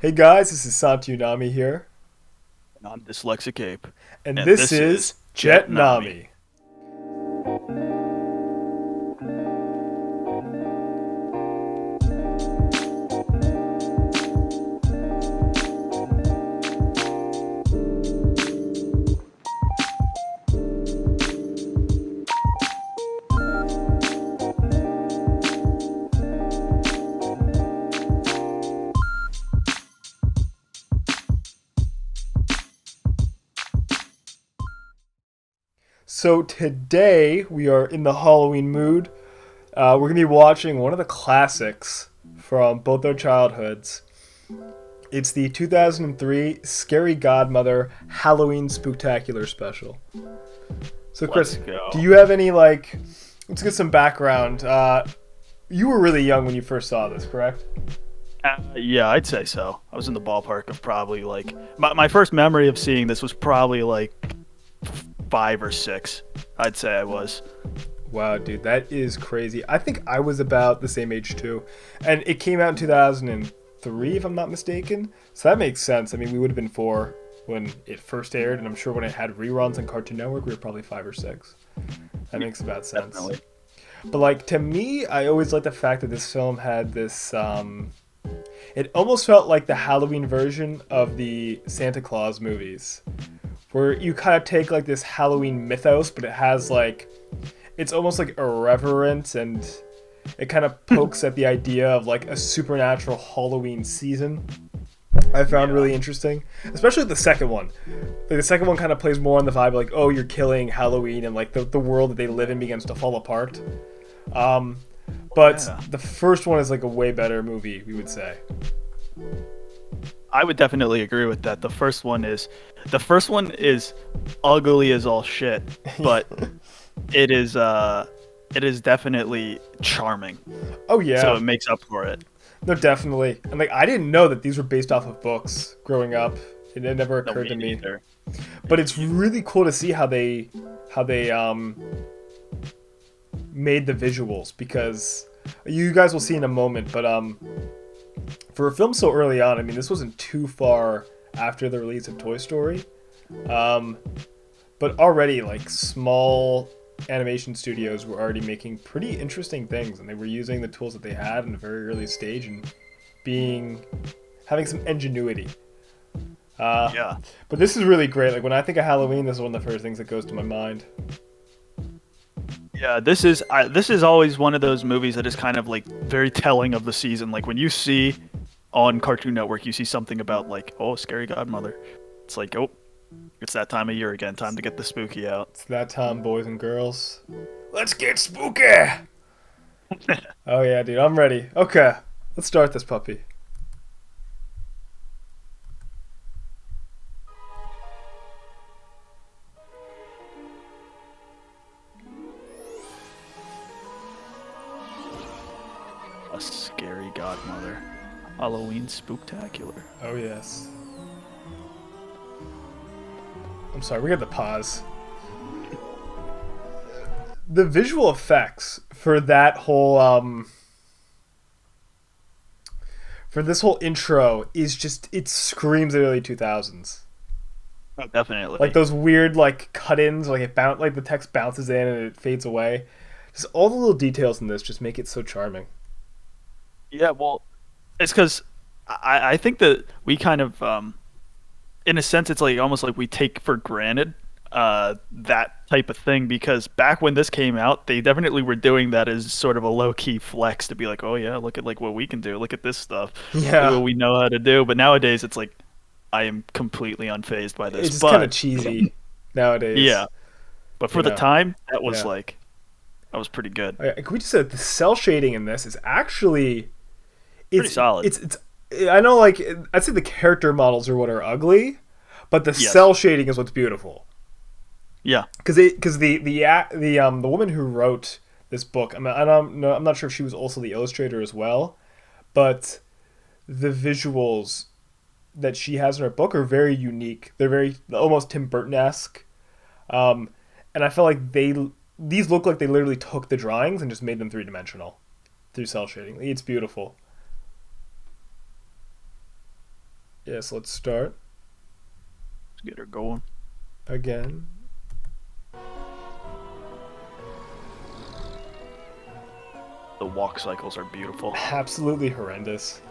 Hey guys, this is Santi Umami here, And I'm Dyslexic Ape. and And this this is is Jetnami. Jetnami. So today we are in the Halloween mood. We're gonna be watching one of the classics from both our childhoods. It's the 2003 Scary Godmother Halloween Spooktacular special. So Let's Chris, do go. you have any like? Let's get some background. You were really young when you first saw this, correct? Yeah, I'd say so. I was in the ballpark of probably like my first memory of seeing this was probably like 5 or 6. I'd say I was. Wow, dude, that is crazy. I think I was about the same age too. And it came out in 2003, if I'm not mistaken. So that makes sense. I mean, we would have been 4 when it first aired, and I'm sure when it had reruns on Cartoon Network, we were probably 5 or 6. That Yeah, makes about sense. definitely. But, like, to me, I always liked the fact that this film had this. It almost felt like the Halloween version of the Santa Claus movies, where you kind of take, like, this Halloween mythos, but it has, like, it's almost like irreverent and it kind of pokes at the idea of like a supernatural Halloween season. I found Yeah. really interesting, especially the second one. Like the second one kind of plays more on the vibe like, oh, you're killing Halloween and like the world that they live in begins to fall apart. Um, but Yeah. the first one is like a way better movie, we would say. I would definitely agree with that. The first one is ugly as all shit, but it is it is definitely charming. Oh So yeah, it makes up for it. no, definitely. And like I didn't know that these were based off of books growing up. It never No, occurred me to me. neither. But Me it's neither. really cool to see how they made the visuals because you guys will see in a moment. But for a film so early on, I mean, this wasn't too far after the release of Toy Story. Um, but already, like small animation studios were already making pretty interesting things, and they were using the tools that they had in a very early stage and being having some ingenuity. Uh, Yeah. but this is really great. Like when I think of Halloween, this is one of the first things that goes to my mind. Yeah, this is always one of those movies that is kind of like very telling of the season. Like when you see on Cartoon Network, you see something about like, oh, Scary Godmother. It's like, oh, it's that time of year again. Time to get the spooky out. It's that time, boys and girls. Let's get spooky! Oh yeah, dude, I'm ready. Okay, let's start this puppy. A Scary Godmother. Halloween Spooktacular. Oh yes. I'm sorry, we got the pause. The visual effects for that whole for this whole intro is just it screams at early 2000s. Oh, Like definitely. those weird like cut-ins, like like the text bounces in and it fades away. Just all the little details in this just make it so charming. Yeah, well, it's because I think that we kind of in a sense, it's like almost like we take for granted that type of thing because back when this came out, they definitely were doing that as sort of a low key flex to be like, oh yeah, look at like what we can do, look at this stuff, look at Yeah, what we know how to do. But nowadays, it's like I am completely unfazed by this. it's just kind of But cheesy nowadays. yeah, but You for the know, time, that was yeah. like that was pretty good, Can we just say the cell shading in this is actually pretty it's solid. it's I know like I'd say the character models are what are ugly, but the Yes, cell shading is what's beautiful. yeah, Because the woman who wrote this book, I don't know, I'm not sure if she was also the illustrator as well, but the visuals that she has in her book are very unique. They're very almost Tim Burton esque, um, and I feel like these look like they literally took the drawings and just made them 3 dimensional through cell shading. It's beautiful. Yes, let's start Let's get her going. again. The walk cycles are beautiful. Absolutely horrendous.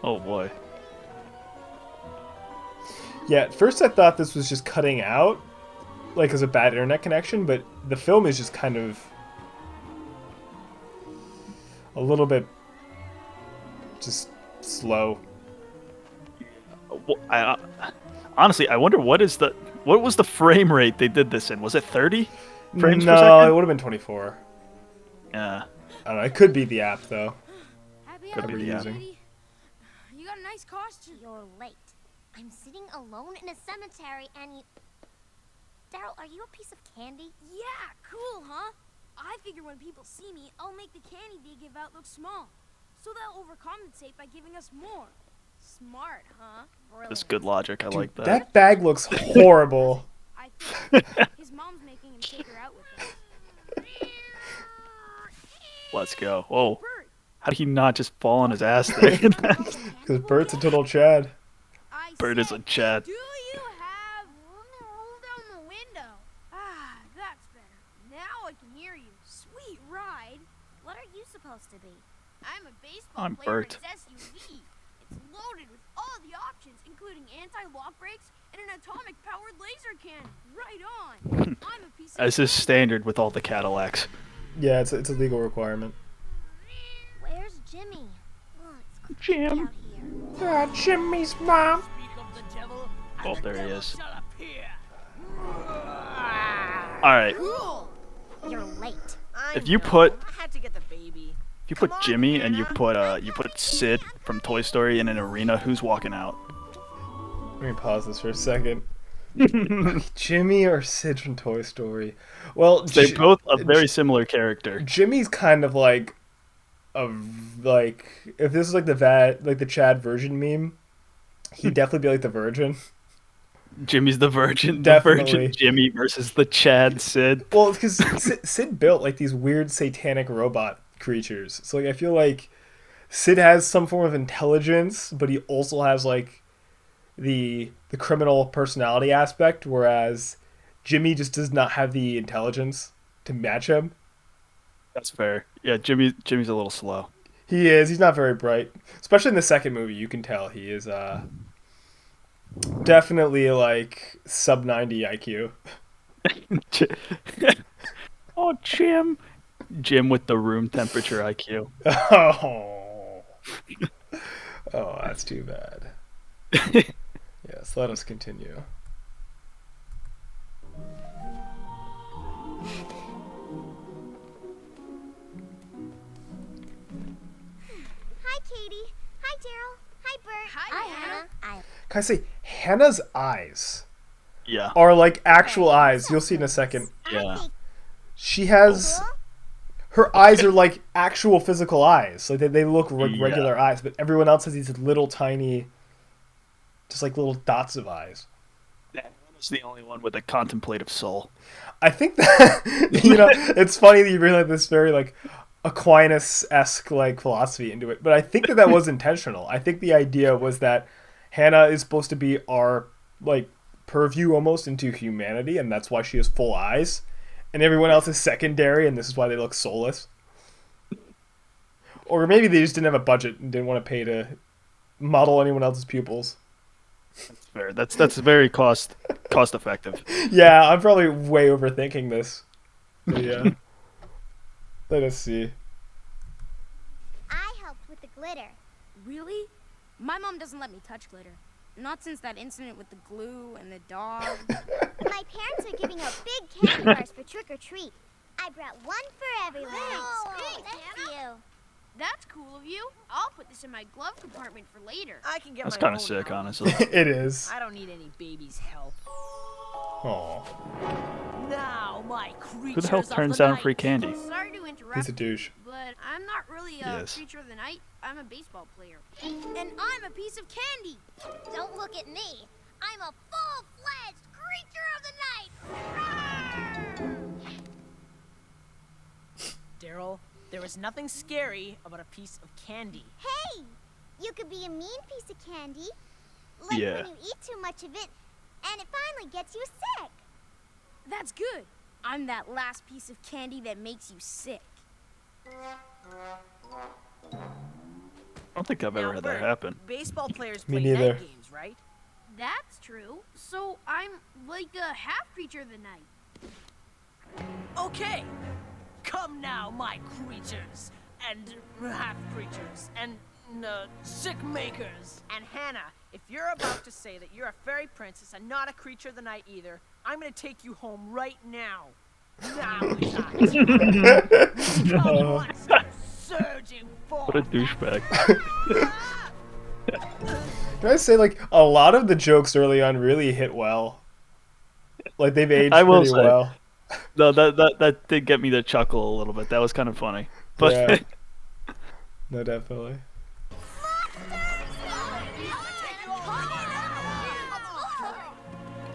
Oh boy. Yeah, at first I thought this was just cutting out, like as a bad internet connection, but the film is just kind of a little bit just slow. Honestly, I wonder what was the frame rate they did this in? Was it 30 frames per No, second? it would have been 24. Yeah, I don't know. It could be the app though. Happy Could be holidays, the app. Kitty. You got a nice costume. You're late. I'm sitting alone in a cemetery and you... Daryl, are you a piece of candy? Yeah, cool, huh? I figure when people see me, I'll make the candy they give out look small. So they'll overcompensate by giving us more. Smart, huh? Brilliant. that's good logic. I like that. That bag looks horrible. I think his mom's making him take her out with us. Let's go. Whoa. Bert, How did he not just fall on his ass there? Because Bert's a total Chad. I Bird is a said, Chad. do you have... Roll down the window. Ah, that's better. Now I can hear you. Sweet ride. What are you supposed to be? I'm a baseball I'm player Bert. in its SUV. It's loaded with all the options, including anti-lock brakes and an atomic-powered laser cannon. Right on. I'm a piece of As is candy. standard with all the Cadillacs. Yeah, it's a legal requirement. Where's Jimmy? Oh, it's Jim. creepy out here. Jimmy's mom. Oh, there he is. Alright, Cool. You're late. if you put I had to get the baby. if you put Jimmy and you put Sid from Toy Story in an arena, who's walking out? Let me pause this for a second. Jimmy or Sid from Toy Story? Well, They're both a very similar character. Jimmy's kind of like if this is like the Chad virgin meme, he'd definitely be like the virgin. Jimmy's the virgin. The Definitely. virgin Jimmy versus the Chad Sid. Well, because Sid built like these weird satanic robot creatures. So like I feel like Sid has some form of intelligence, but he also has like the criminal personality aspect, whereas Jimmy just does not have the intelligence to match him. That's fair. Yeah, Jimmy's a little slow. He is. He's not very bright, especially in the second movie. You can tell he is definitely like sub 90 IQ. Oh, Jim. Jim with the room temperature IQ. Oh, oh, that's too bad. Yes, let us continue. Hi, Katie. Hi, Daryl. Hi, Bert. Hi, Hannah. Can I say Hannah's eyes Yeah. are like actual eyes? You'll see in a second. Yeah. She has her eyes are like actual physical eyes. Like they look like Yeah. regular eyes, but everyone else has these little tiny, just like little dots of eyes. Hannah's the only one with a contemplative soul. I think that it's funny that you bring like this very like Aquinas-esque like philosophy into it, but I think that was intentional. I think the idea was that Hannah is supposed to be our like purview almost into humanity, and that's why she has full eyes, and everyone else is secondary, and this is why they look soulless. Or maybe they just didn't have a budget and didn't want to pay to model anyone else's pupils. That's fair. That's very cost effective. Yeah, I'm probably way overthinking this. But yeah. Let us see. I helped with the glitter. Really? My mom doesn't let me touch glitter. Not since that incident with the glue and the dog. My parents are giving out big candy bars for trick or treat. I brought one for everyone. Thanks, Thank you. That's cool of you. I'll put this in my glove compartment for later. I can get That's my kind own of sick, help. honestly. It is. I don't need any baby's help. Aw. Now, my creatures Who the hell of turns the down night. free candy? Sorry to interrupt. He's a douche. But I'm not really a Yes. creature of the night. I'm a baseball player. And I'm a piece of candy. Don't look at me. I'm a full-fledged creature of the night. Daryl, there is nothing scary about a piece of candy. Hey, You could be a mean piece of candy. Like Yeah. when you eat too much of it, and it finally gets you sick. That's good. I'm that last piece of candy that makes you sick. I don't think I've ever Now, had that Bert, happen. Baseball players Me play neither. night games, right? That's true. So I'm like a half creature of the night. Okay. Come now, my creatures, and half creatures, and sick makers. And Hannah, if you're about to say that you're a fairy princess and not a creature of the night either, I'm gonna take you home right now. Now it's our time. Come monster, surging forth. What a douchebag. Can I say, like, a lot of the jokes early on really hit well. Like, they've aged I will pretty say. well. No, that did get me to chuckle a little bit. That was kind of funny. But Yeah. No, definitely.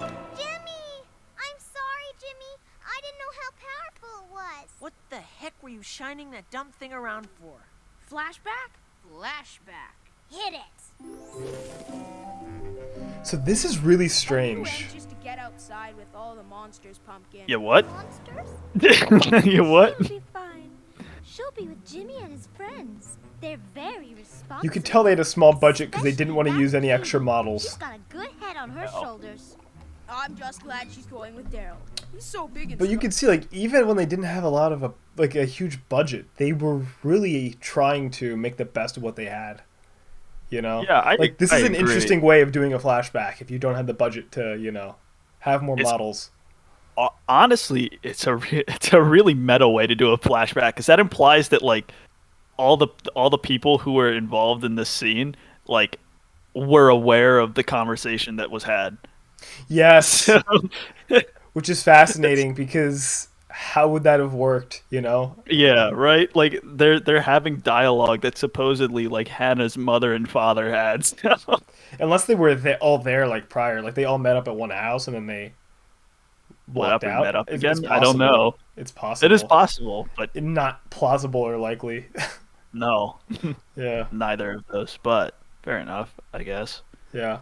Jimmy! I'm sorry, Jimmy. I didn't know how powerful it was. What the heck were you shining that dumb thing around for? Flashback? Flashback. Hit it. So this is really Are you strange. anxious to get outside with all the monsters, Pumpkin? you what? Monsters? You what? She'll be fine. She'll be with Jimmy and his friends. They're very responsible. You could tell they had a small budget because they didn't want to use any extra She's models. got a good head on her shoulders. I'm just glad she's going with Daryl. He's so big and But you strong. could see, like, even when they didn't have a lot of a huge budget, they were really trying to make the best of what they had. You know? Yeah, like, this I is an agree. interesting way of doing a flashback if you don't have the budget to, have more It's- models. Honestly, it's a really meta way to do a flashback because that implies that like all the people who were involved in this scene like were aware of the conversation that was had. Yes. Which is fascinating because how would that have worked, Yeah, right. Like they're having dialogue that supposedly like Hannah's mother and father had. Unless they were all there, like, prior. Like, they all met up at one house and then they walked out. Met up It's again. I don't possible. know. It's possible. It is possible, but Not plausible or likely. no, Yeah. neither of those. But fair enough, I guess. Yeah.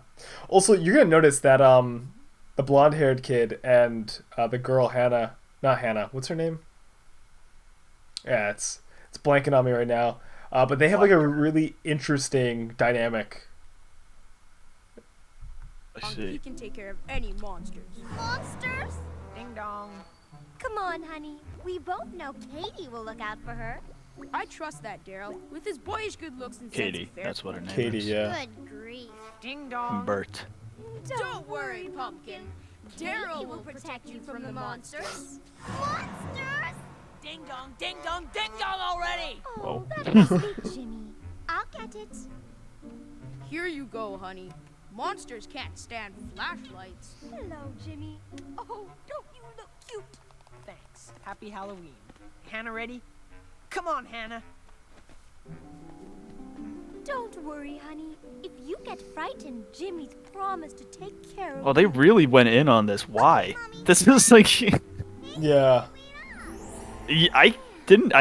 Also, you're gonna notice that the blonde-haired kid and the girl Hannah, not Hannah, what's her name? Yeah, it's blanking on me right now. But they have like a really interesting dynamic. I He see. can take care of any monsters. Monsters? Ding dong. Come on, honey. We both know Katie will look out for her. I trust that Daryl, with his boyish good looks and sense Katie, of fair that's what her name Katie, is. yeah. Good grief. Ding dong. Bert. Don't worry, Pumpkin. Daryl will protect you from the monsters. Monsters? Ding dong, ding dong, ding dong already! Oh, Whoa. that was sweet, Jimmy. I'll get it. Here you go, honey. Monsters can't stand flashlights. Hello, Jimmy. Oh, don't you look cute? Thanks. Happy Halloween. Hannah ready? Come on, Hannah. Don't worry, honey. If you get frightened, Jimmy's promised to take care of Oh, they really went in on this. Why? This is like Yeah. I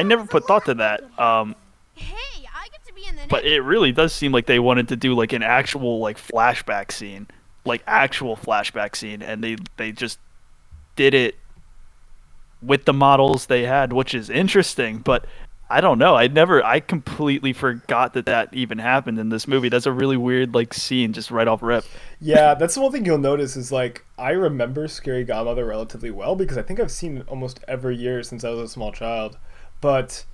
never put thought to that. Hey, I get to be in the But it really does seem like they wanted to do like an actual like flashback scene, and they just did it with the models they had, which is interesting. But I don't know. I completely forgot that even happened in this movie. That's a really weird like scene, just right off rip. Yeah, that's the one thing you'll notice is, like, I remember Scary Godmother relatively well because I think I've seen it almost every year since I was a small child. But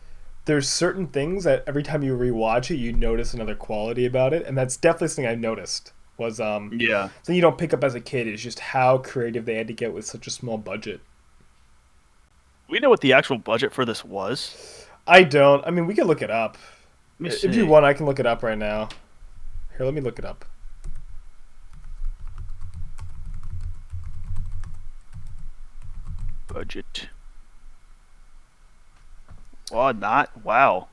there's certain things that every time you rewatch it, you notice another quality about it, and that's definitely something I noticed. Was Yeah. something you don't pick up as a kid is just how creative they had to get with such a small budget. We know what the actual budget for this was. I don't. I mean, we can look it up. Let me If see. you want, I can look it up right now. Here, let me look it up. Budget. Well, not wow.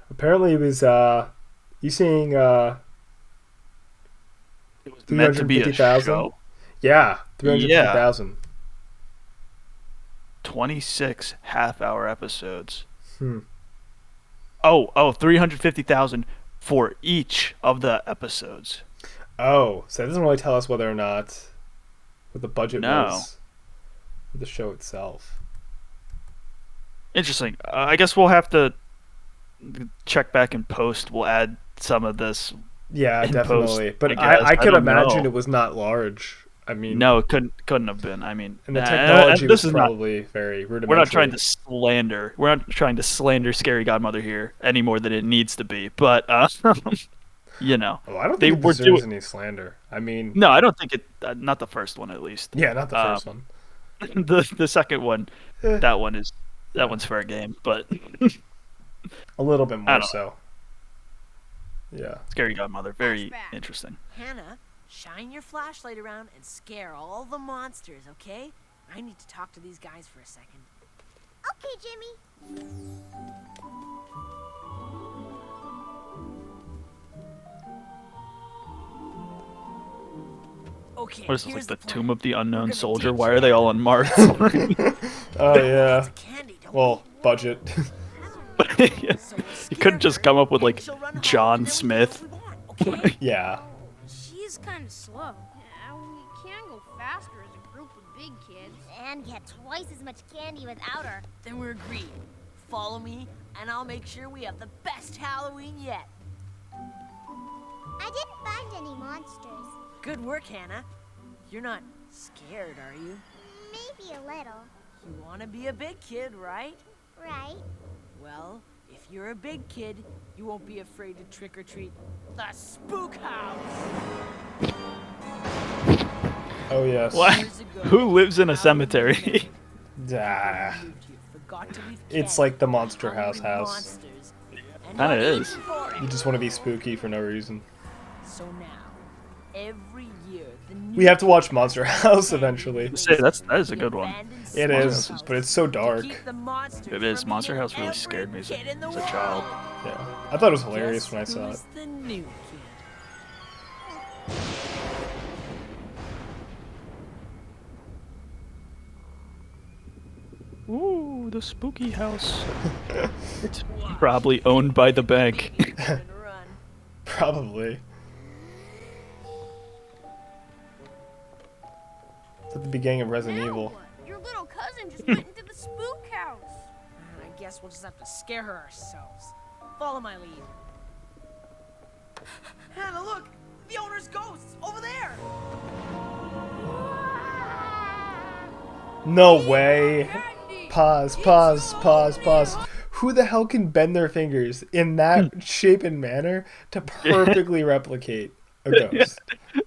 Apparently, it was you seeing It was meant to be a 350,000? show. Yeah, Yeah. 350,000. 26 half-hour episodes. Hmm. Oh, 350,000 for each of the episodes. Oh, so that doesn't really tell us whether or not what the budget No. was for the show itself. Interesting. I guess we'll have to check back in post. We'll add some of this. Yeah, In definitely. post, But I guess. I I could don't imagine know. it was not large. I mean, No, it couldn't have been. I mean, and the and technology was this is not. probably very rudimentary. We're not trying to slander. We're not trying to slander Scary Godmother here any more than it needs to be. But you know, Oh, I don't they think it were deserves doing. any slander. I mean, No, I don't think it. Not the first one, at least. yeah, not the first one. The second one, Eh, that one's fair game. But a little bit I more don't so. Yeah. Scary Godmother, very Flashback. interesting. Hannah, shine your flashlight around and scare all the monsters, okay? I need to talk to these guys for a second. Okay, Jimmy. Okay, What is this, like here's the plan. Tomb of the We're Unknown gonna Soldier? ditch Why are they all on Mars? Oh yeah. Lots of candy, don't Well, we? budget. So we'll You couldn't just scare come her, up with, and like, she'll run home, John and then we Smith. do what we want, okay? Yeah. She's kind of slow. We can go faster as a group of big kids. And get twice as much candy without her. Then we're agreed. Follow me, and I'll make sure we have the best Halloween yet. I didn't find any monsters. Good work, Hannah. You're not scared, are you? Maybe a little. You want to be a big kid, right? Right? Well, if you're a big kid, you won't be afraid to trick or treat the Spook House. Oh yes. What? Years ago, Who lives in a Halloween cemetery? Ah. moved here, forgot to leave It's candy, like the Monster House hungry house. monsters, and Kinda not is. even for it. You just want to be spooky for no reason. So now, every year, the We have to watch Monster House eventually. Say, that is a good one. It is, but it's so dark. It is. Monster House really scared me as a child. Yeah. I thought it was hilarious when I saw it. The new kid? Ooh, the spooky house. It's probably owned by the bank. And run. Probably. It's at the beginning of Resident Now Evil. what? Your little cousin just went into the spook house. I guess we'll just have to scare her ourselves. Follow my lead. Hannah, look! The owner's ghost! Over there! No way. Candy! Pause, pause, pause, pause. Who the hell can bend their fingers in that shape and manner to perfectly replicate a ghost?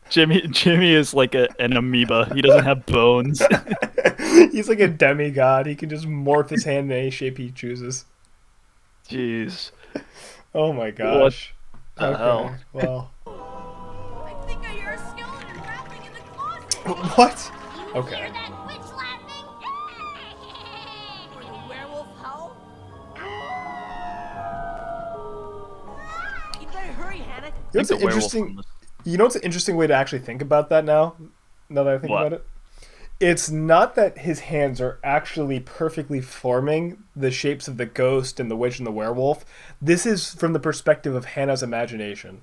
Jimmy is like an amoeba. He doesn't have bones. He's like a demigod. He can just morph his hand in any shape he chooses. Jeez. Oh my gosh. the hell? Well. I think I hear a skeleton rattling in the closet. What? You Okay. hear that witch laughing? Or the werewolf howl? You better hurry, Hannah. You know what's The an werewolf interesting? one was- You know what's an interesting way to actually think about that now? Now that I think What? about it, it's not that his hands are actually perfectly forming the shapes of the ghost and the witch and the werewolf. This is from the perspective of Hannah's imagination.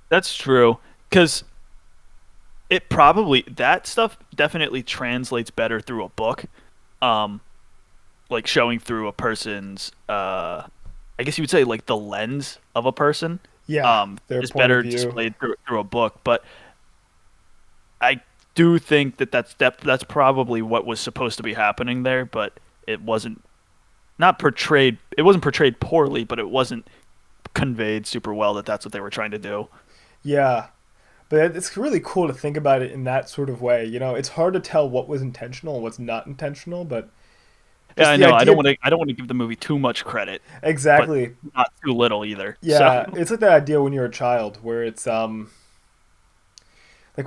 That's true, because it probably that stuff definitely translates better through a book, like showing through a person's. I guess you would say like the lens of a person. Yeah, their Is point better of view. displayed through a book, but I do think that's probably what was supposed to be happening there, but it wasn't not portrayed. It wasn't portrayed poorly, but it wasn't conveyed super well that that's what they were trying to do. Yeah, but it's really cool to think about it in that sort of way. You know, it's hard to tell what was intentional and what's not intentional, but Yeah, I the know. I don't idea- want to give the movie too much credit, exactly. not too little either. Yeah, So, it's like that idea when you're a child, where it's like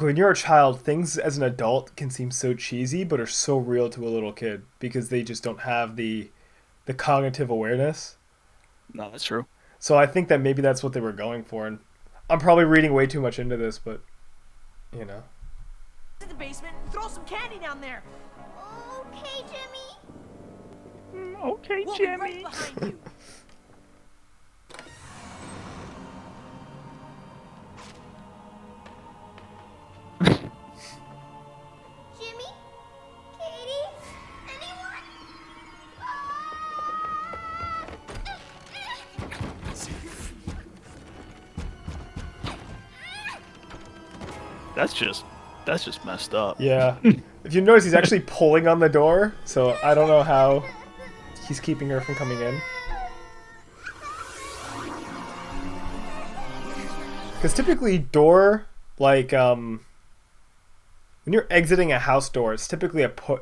when you're a child, things as an adult can seem so cheesy, but are so real to a little kid because they just don't have the cognitive awareness. no, that's true. So I think that maybe that's what they were going for, and I'm probably reading way too much into this, but you know. In the basement, throw some candy down there. Okay, Jimmy. Okay, We'll be right behind you. Jimmy? Katie? Anyone? That's just messed up. Yeah. If you notice, he's actually pulling on the door, so I don't know how he's keeping her from coming in. Because typically door, like, when you're exiting a house door, it's typically a push.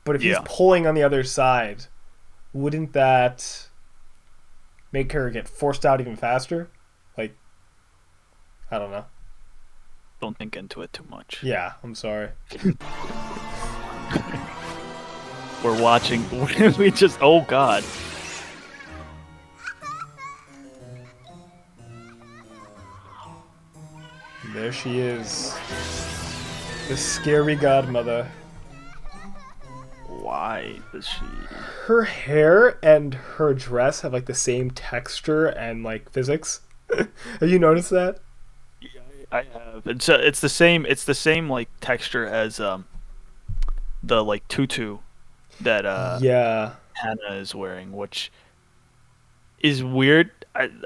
But if he's Yeah. pulling on the other side, wouldn't that make her get forced out even faster? Like, I don't know. Don't think into it too much. Yeah, I'm sorry. We're watching. We just. Oh God. There she is. The scary godmother. Why does she? Her hair and her dress have like the same texture and like physics. Have you noticed that? Yeah, I have. It's the same. It's the same like texture as the like tutu that Yeah. Hannah is wearing, which is weird.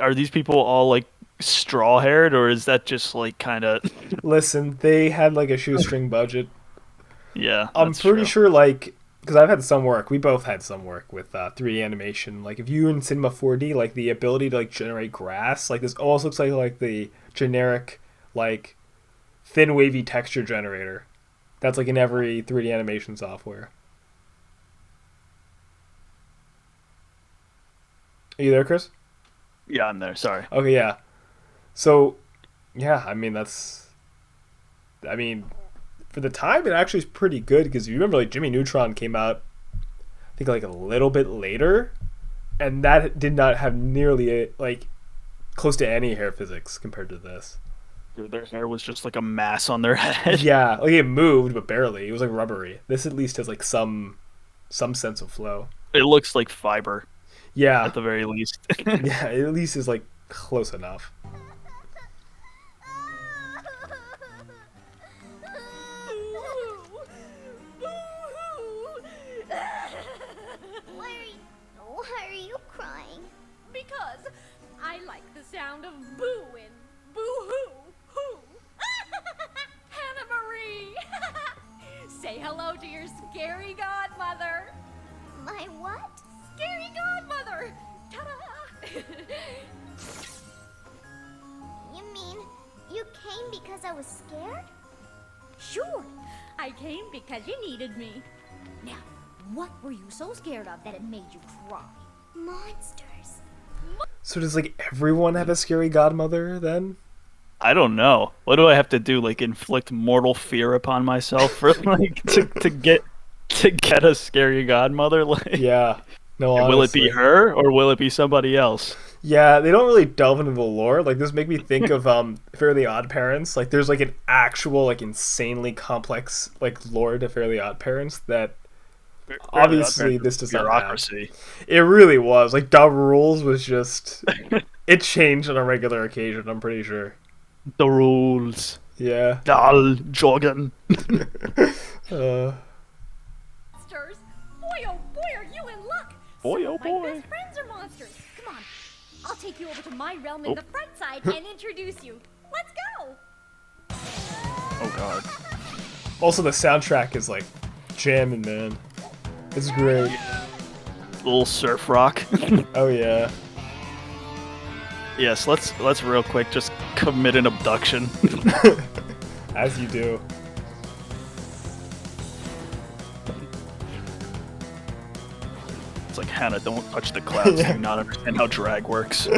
Are these people all like straw haired, or is that just like kind of? Listen, they had like a shoestring budget. Yeah, I'm that's pretty true. sure, like, because I've had some work. We both had some work with 3D animation. Like, if you in Cinema 4D, like the ability to like generate grass, like this almost looks like the generic like thin wavy texture generator. That's like in every 3D animation software. Are you there, Chris? Yeah, I'm there. Sorry. Okay, yeah. So, yeah, I mean, for the time, it actually is pretty good because you remember, like, Jimmy Neutron came out, I think, like a little bit later, and that did not have nearly, like, close to any hair physics compared to this. Their hair was just like a mass on their head. Yeah, like, it moved, but barely. It was, like, rubbery. This at least has, like, some sense of flow. It looks like fiber Yeah. at the very least. Yeah, it at least is, like, close enough. Why are you crying? Because I like the sound of booing. Boo-hoo. Hoo. Hannah Marie. Say hello to your scary godmother. My what? Scary godmother. Ta-da. You mean you came because I was scared? Sure. I came because you needed me. Now, what were you so scared of that it made you cry? Monsters. So does, like, everyone have a scary godmother, then? I don't know. What do I have to do? Like inflict mortal fear upon myself for like to get a scary godmother? Like, Yeah. No, will it be honestly. her or will it be somebody else? Yeah, they don't really delve into the lore. Like, this make me think of Fairly Odd Parents. Like, there's like an actual, like, insanely complex like lore to Fairly Odd Parents that obviously this does not have. bureaucracy. It really was. Like, Dub Rules was just it changed on a regular occasion, I'm pretty sure. The rules. Yeah. Dal Jorgen. Monsters. Boy, oh boy, are you in luck. Boy, Some oh of my boy. best friends are monsters. Come on. I'll take you over to my realm in the front side and introduce you. Let's go. Oh god. Also, the soundtrack is like jamming, man. It's great. Little surf rock. Oh yeah. Yes, let's real quick just commit an abduction. As you do. It's like, Hannah, don't touch the clouds. Yeah. Do not understand how drag works.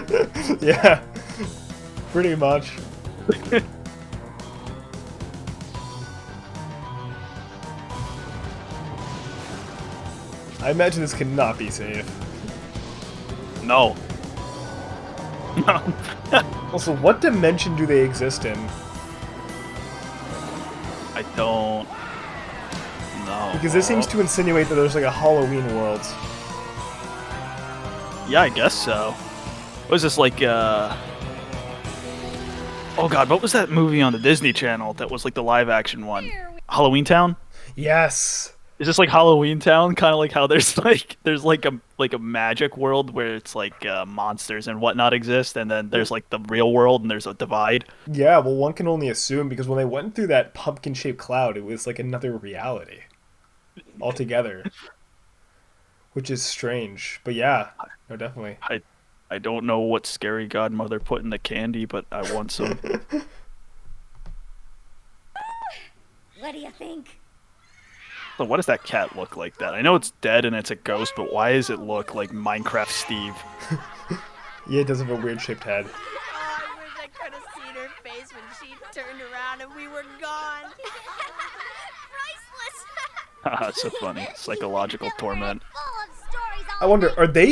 Yeah. Pretty much. I imagine this cannot be safe. No. Also, what dimension do they exist in? I don't know. Because this seems to insinuate that there's like a Halloween world. Yeah, I guess so. What was this like? Oh God, what was that movie on the Disney Channel that was like the live action one? Halloween Town. Yes. Is this like Halloween Town? Kind of like how there's like a magic world where it's like monsters and whatnot exist, and then there's like the real world and there's a divide. Yeah, well, one can only assume because when they went through that pumpkin-shaped cloud, it was like another reality altogether, which is strange. But yeah, no, definitely. I don't know what scary godmother put in the candy, but I want some. What do you think? So what does that cat look like that? I know it's dead and it's a ghost, but why does it look like Minecraft Steve? Yeah, it does have a weird-shaped head. Oh, I wish I could have seen her face when she turned around and we were gone. Priceless. So funny. Psychological torment. Full of stories I wonder,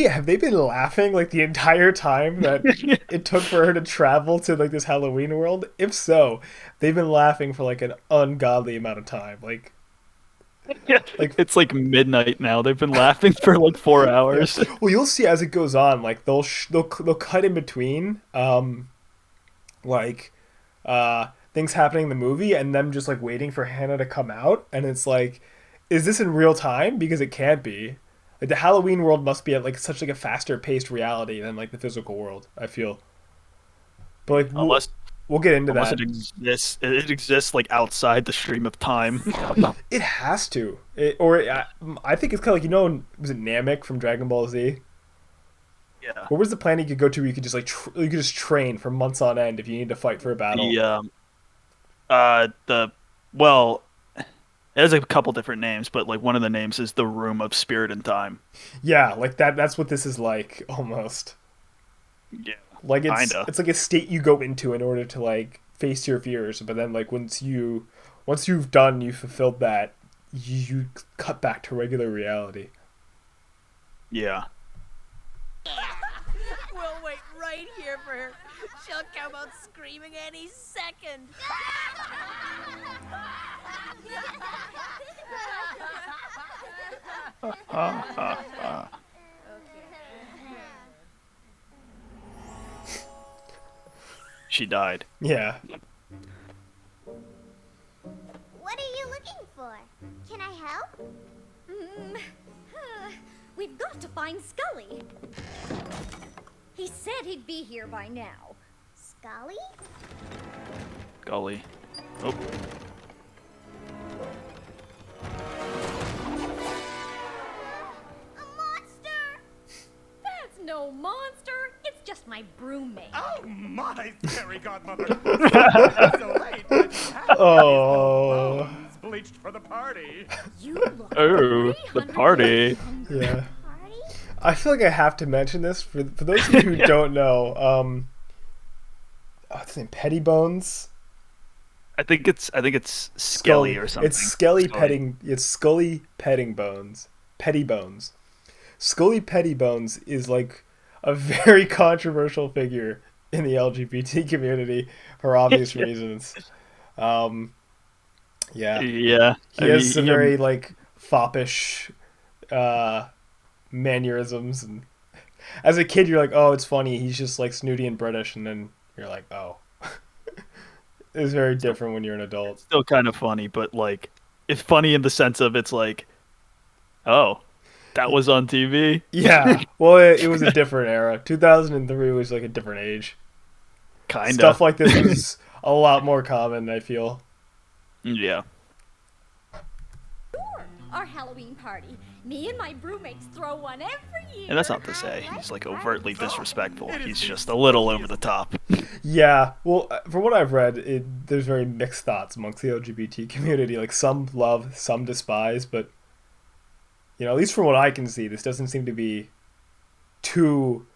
have they been laughing like the entire time that it took for her to travel to like this Halloween world? If so, they've been laughing for like an ungodly amount of time. Like, It's like midnight now. They've been laughing for like 4 hours. well, you'll see as it goes on. Like they'll cut in between, like, things happening in the movie and them just like waiting for Hannah to come out, and it's like, is this in real time? Because it can't be. Like the Halloween world must be at like such like a faster paced reality than like the physical world, I feel. But like we'll get into Unless that. it exists like outside the stream of time. It has to. I think it's kind of like, was it Namek from Dragon Ball Z? Yeah. Where was the planet you could go to where you could just like you could just train for months on end if you need to fight for a battle? Well, it has a couple different names, but like one of the names is the Room of Spirit and Time. Yeah, like that's what this is like almost. Yeah. Like Kinda. it's like a state you go into in order to like face your fears, but then like once you've fulfilled that, you cut back to regular reality. Yeah. We'll wait right here for her. She'll come out screaming any second. She died. Yeah. What are you looking for? Can I help? We've got to find Scully. He said he'd be here by now. Scully? Golly. Oh. A monster! That's no monster. It's just my broommate. Oh my fairy godmother! So late. But you have Oh. bones bleached for the party. You look Oh, the 300 party. Yeah. Party? I feel like I have to mention this for those of you who don't know. What's his name? Pettybones. I think it's Skelly or something. It's Scully petting bones. Pettybones. Scully Pettybones is like a very controversial figure in the LGBT community for obvious reasons. Yeah. Yeah. He has some very like foppish mannerisms, and as a kid you're like, oh, it's funny, he's just like snooty and British, and then you're like, oh. It's very different when you're an adult. Still kind of funny, but like it's funny in the sense of it's like, oh, that was on TV. Yeah, well, it was a different era. 2003 was like a different age. Kinda. Stuff like this was a lot more common, I feel. Yeah. Our Halloween party. Me and my roommates throw one every year. And that's not to say he's like overtly disrespectful. He's just a little over the top. Yeah, well, from what I've read, there's very mixed thoughts amongst the LGBT community. Like, some love, some despise, but, at least from what I can see, this doesn't seem to be too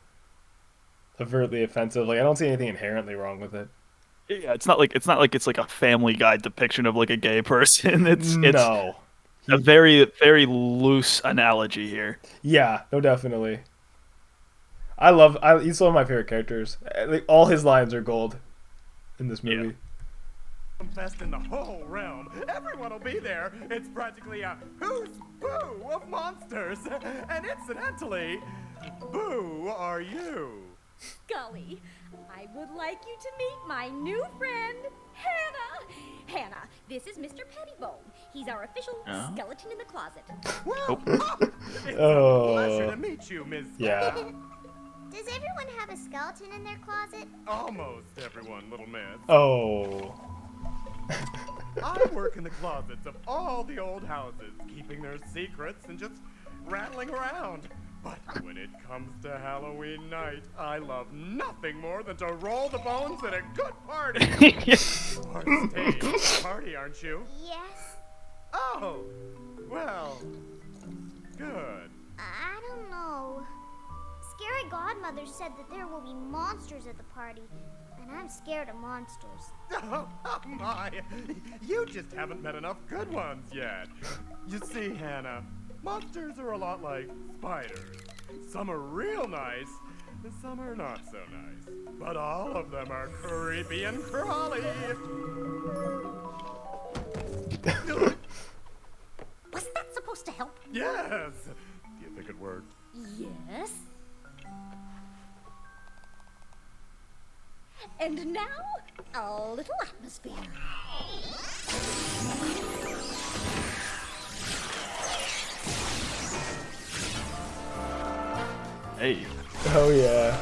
overtly offensive. Like, I don't see anything inherently wrong with it. Yeah, it's not like it's like a Family Guy depiction of like a gay person. It's No. a very, very loose analogy here. Yeah, no, definitely. He's one of my favorite characters. Like, all his lines are gold in this movie. Best in the whole realm. Everyone will be there. It's practically a who's boo of monsters. And incidentally, boo are you? Scully, I would like you to meet my new friend, Hannah. Hannah, this is Mr. Pettibone. He's our official skeleton in the closet. Well, it's Oh. a pleasure to meet you, Miss. Yeah. Does everyone have a skeleton in their closet? Almost everyone, little miss. Oh. I work in the closets of all the old houses, keeping their secrets and just rattling around. But when it comes to Halloween night, I love nothing more than to roll the bones at a good party. You're staying at the party, aren't you? Yes. Oh, well, good. I don't know. Scary Godmother said that there will be monsters at the party, and I'm scared of monsters. Oh, my. You just haven't met enough good ones yet. You see, Hannah, monsters are a lot like spiders. Some are real nice, and some are not so nice. But all of them are creepy and crawly. Was that supposed to help? Yes. Do you think it worked? Yes. And now, a little atmosphere. Hey. Oh yeah.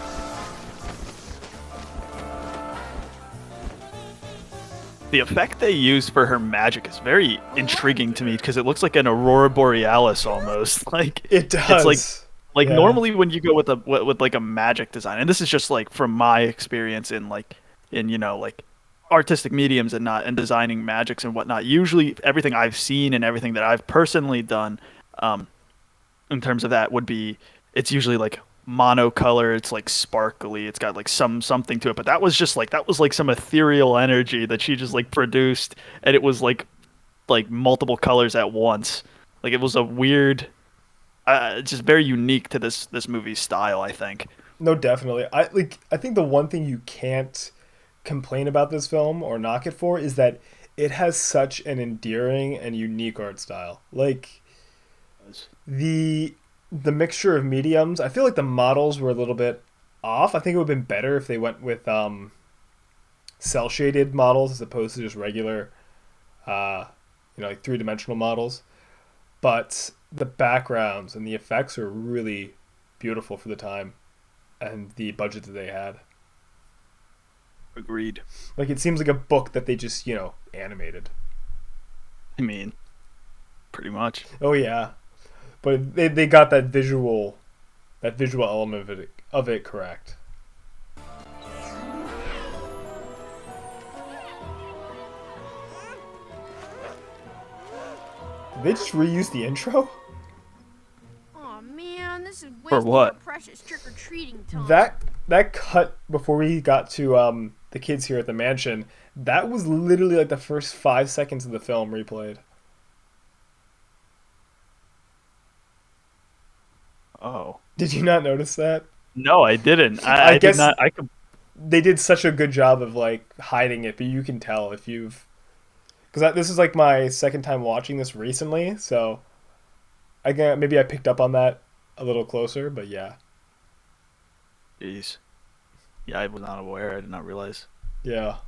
The effect they use for her magic is very intriguing to me because it looks like an aurora borealis almost. Like It does. It's like Yeah. normally when you go with like a magic design, and this is just like from my experience in like artistic mediums and not and designing magics and whatnot. Usually everything I've seen and everything that I've personally done, in terms of that would be it's usually like monocolor, it's like sparkly, it's got like something to it, but that was like some ethereal energy that she just like produced, and it was like multiple colors at once. Like it was a weird it's just very unique to this movie's style, I think. No, definitely. I think the one thing you can't complain about this film or knock it for is that it has such an endearing and unique art style. Like the mixture of mediums, I feel like the models were a little bit off. I think it would have been better if they went with cell shaded models as opposed to just regular like three-dimensional models. But the backgrounds and the effects are really beautiful for the time and the budget that they had. Agreed. Like, it seems like a book that they just, animated. I mean, pretty much. Oh yeah, but they got that visual element of it correct. Did they just reuse the intro? Aw, man, this is For wasting what? our precious trick-or-treating time. That cut before we got to the kids here at the mansion, that was literally like the first 5 seconds of the film replayed. Oh. Did you not notice that? No, I didn't. I I guess- did not. I could. They did such a good job of like hiding it, but you can tell if you've, because this is like my second time watching this recently, so maybe I picked up on that a little closer, but yeah. Jeez. Yeah, I was not aware. I did not realize. Yeah.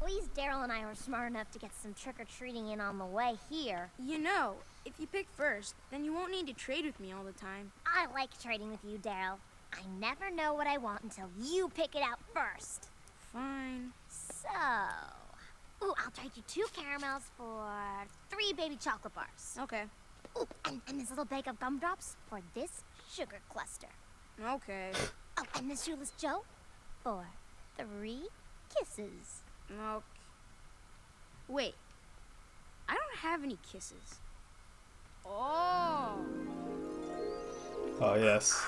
At least Daryl and I were smart enough to get some trick-or-treating in on the way here. If you pick first, then you won't need to trade with me all the time. I like trading with you, Daryl. I never know what I want until you pick it out first. Fine. So... Ooh, I'll trade you 2 caramels for 3 baby chocolate bars. Okay. Ooh, and this little bag of gumdrops for this sugar cluster. Okay. Oh, and this shoeless Joe for 3 kisses. Okay. Wait. I don't have any kisses. Oh. Oh yes.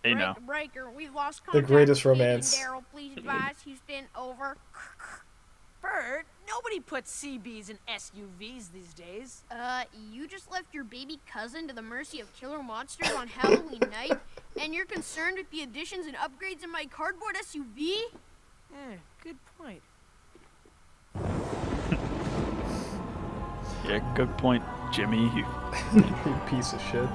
Hey, no. Breaker, we've lost The contact greatest with Pete and romance. Daryl, please advise Houston, over. Bert, Nobody puts CBs in SUVs these days. You just left your baby cousin to the mercy of killer monsters on Halloween night, and you're concerned with the additions and upgrades in my cardboard SUV? Good point. Yeah, good point, Jimmy. You piece of shit.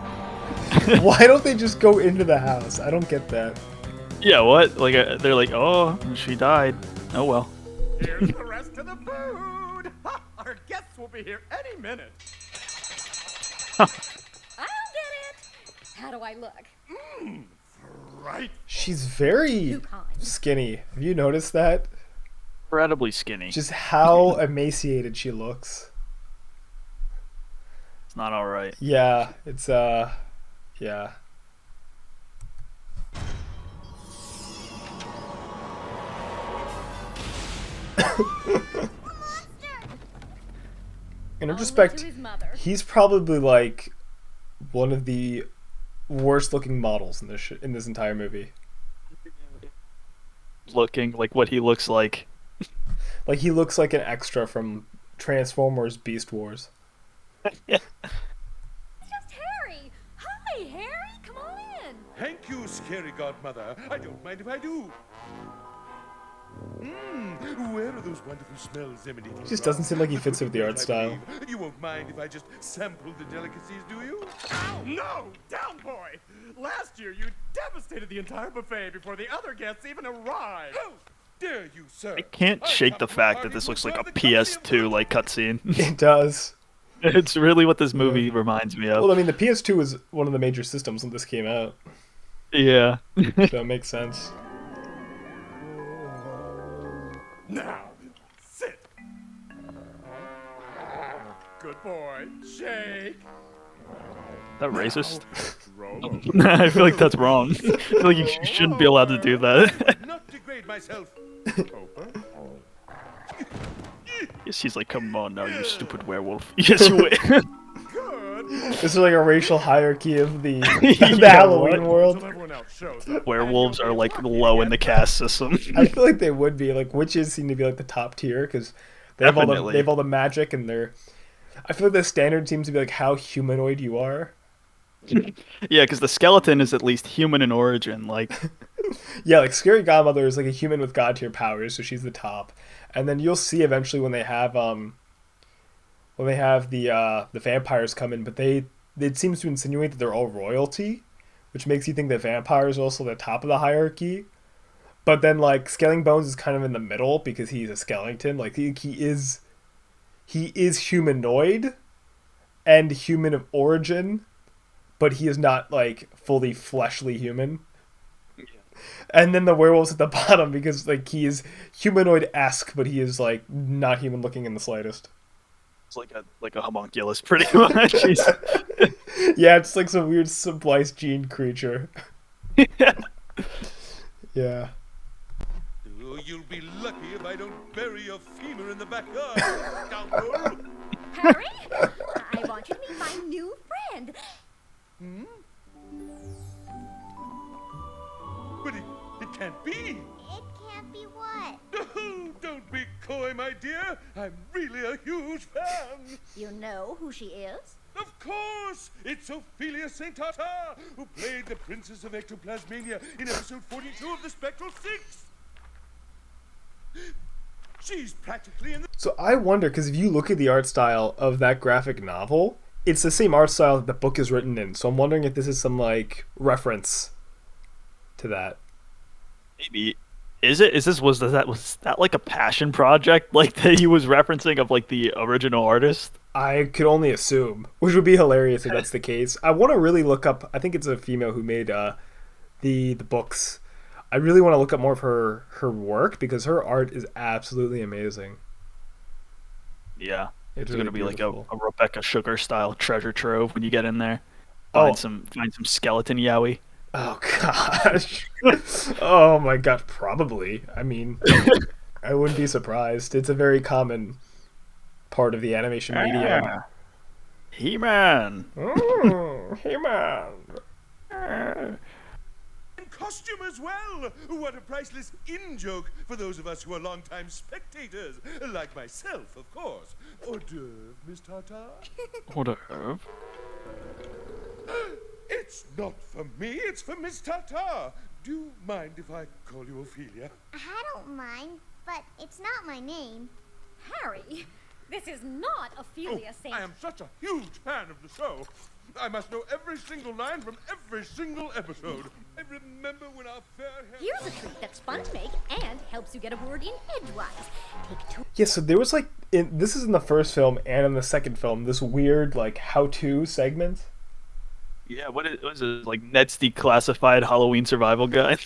Why don't they just go into the house? I don't get that. Yeah, what? Like they're like, oh, she died. Oh well. Here's the rest of the food. Ha, our guests will be here any minute. I'll get it. How do I look? Right. She's very Too kind. skinny. Have you noticed that? Incredibly skinny. Just how emaciated she looks. It's not all right. Yeah, it's yeah. In retrospect, To his mother. he's probably like one of the worst looking models in this entire movie. Looking like what he looks like. Like he looks like an extra from Transformers Beast Wars. Yeah. It's just Harry. Hi, Harry. Come on in. Thank you, scary godmother. I don't mind if I do. Where are those wonderful smells emanating from? Just doesn't seem like he fits with the art I style. believe. You won't mind if I just sample the delicacies, do you? Ow! No! Down, boy! Last year, you devastated the entire buffet before the other guests even arrived. How dare you, sir? I can't shake the fact that this looks like a PS2 like cutscene. It does. It's really what this movie reminds me of. Well, I mean, the PS2 was one of the major systems when this came out, Yeah. so it makes sense. Now, sit. Good boy. Shake. That racist? Roll. I feel like that's wrong. I feel like you shouldn't be allowed to do that. Not degrade myself. Over. Yes, he's like, come on now, you stupid werewolf. Yes, you will. Good. This is like a racial hierarchy of the, Yeah, the Halloween Until world. everyone else shows up, Werewolves and are you'll be like lucky low to in the get caste system. I feel like they would be. Like witches seem to be like the top tier because they have Definitely. they have all the magic and they're. I feel like the standard seems to be like how humanoid you are. Yeah, because the skeleton is at least human in origin. Like, Yeah, like Scary Godmother is like a human with god tier powers, so she's the top. And then you'll see eventually when they have the vampires come in, but it seems to insinuate that they're all royalty, which makes you think that vampires are also the top of the hierarchy. But then like Skelling Bones is kind of in the middle because he's a skeleton. Like he is humanoid and human of origin, but he is not like fully fleshly human. And then the werewolf's at the bottom because like he is humanoid-esque, but he is like not human looking in the slightest. it's like a homunculus, pretty much. Yeah, it's like some weird spliced gene creature. Yeah. Oh, you'll be lucky if I don't bury your femur in the backyard, scoundrel. Harry, I want you to meet my new friend. But it can't be. It can't be what? Oh, don't be coy, my dear. I'm really a huge fan. You know who she is? Of course, it's Ophelia St. Tata, who played the Princess of Ectoplasmania in episode 42 of The Spectral Six. She's practically in the... So I wonder, because if you look at the art style of that graphic novel, it's the same art style that the book is written in. So I'm wondering if this is some like reference to that. Maybe. Was that like a passion project like that he was referencing of like the original artist? I could only assume, which would be hilarious if that's the case. I want to really look up. I think it's a female who made the books. I really want to look up more of her work because her art is absolutely amazing. Yeah. It's really gonna be beautiful. like a Rebecca Sugar style treasure trove when you get in there. Oh. Find some skeleton yowie. Oh gosh. Oh my god, probably. I mean, I wouldn't be surprised. It's a very common part of the animation medium. He-Man. Oh, hey man. costume as well. What a priceless in-joke for those of us who are longtime spectators, like myself, of course. Hors d'oeuvre, Miss Tartar? Hors d'oeuvre? It's not for me, it's for Miss Tartar. Do you mind if I call you Ophelia? I don't mind, but it's not my name. Harry, this is not Ophelia St. I am such a huge fan of the show. I must know every single line from every single episode. I remember when our fair hair... Here's a treat that's fun to make and helps you get a word in edgewise. Take 2. Yeah, so there was like, this is in the first film and in the second film, this weird like how-to segment. Yeah, what was it? Like Ned's Declassified Halloween Survival Guide?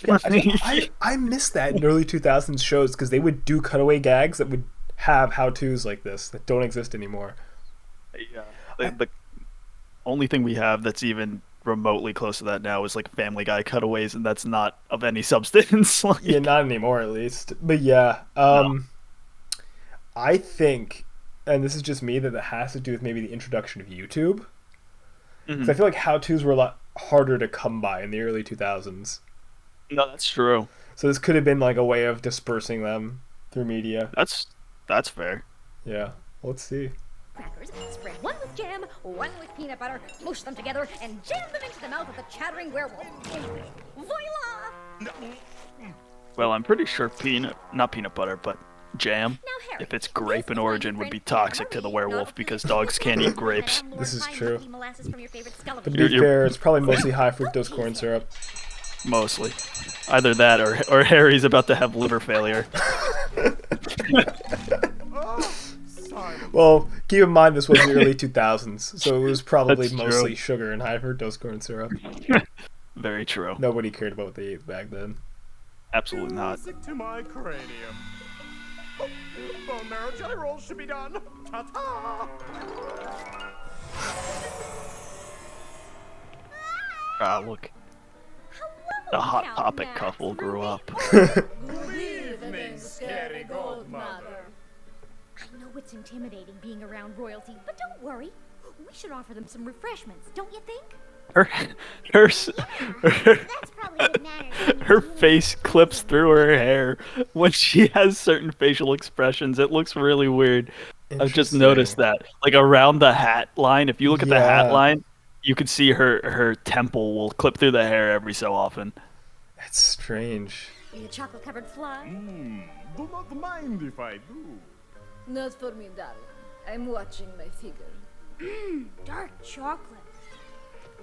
I miss that in early 2000s shows because they would do cutaway gags that would have how-tos like this that don't exist anymore. Yeah. The only thing we have that's even remotely close to that now is like Family Guy cutaways, and that's not of any substance. Like... Yeah, not anymore at least. But yeah, No. I think, and this is just me, that it has to do with maybe the introduction of YouTube. Because I feel like how-tos were a lot harder to come by in the early 2000s. No, that's true. So this could have been like a way of dispersing them through media. That's fair. Yeah, let's see. Crackers, spread one with jam, one with peanut butter, mush them together, and jam them into the mouth of the chattering werewolf. Voila! Well, I'm pretty sure not peanut butter, but jam, Now, Harry, if it's grape this in is origin, my would be friend toxic to the Umami, werewolf not because Ophelia. dogs can't eat grapes. This is Fine true. monkey molasses from your favorite skeleton. To be You're- fair, it's probably mostly high fructose corn syrup. Mostly. Either that or Harry's about to have liver failure. Well, keep in mind this was the early 2000s, so it was probably That's true. mostly sugar and high fructose corn syrup. Very true. Nobody cared about what they ate back then. Absolutely not. Music to my cranium. Oh, bone marrow jelly rolls should be done. Ta-ta! Ah, look. The Hot Topic couple grew up. Good evening, scary Godmother. I know it's intimidating being around royalty, but don't worry. We should offer them some refreshments, don't you think? Her That's probably good manners. when you're her doing face clips through her hair when she has certain facial expressions. It looks really weird. I've just noticed that. Like around the hat line, if you look at the hat Yeah. line, you can see her temple will clip through the hair every so often. That's strange. The chocolate-covered fly? Do not mind if I do. Not for me, darling. I'm watching my figure. Dark chocolate.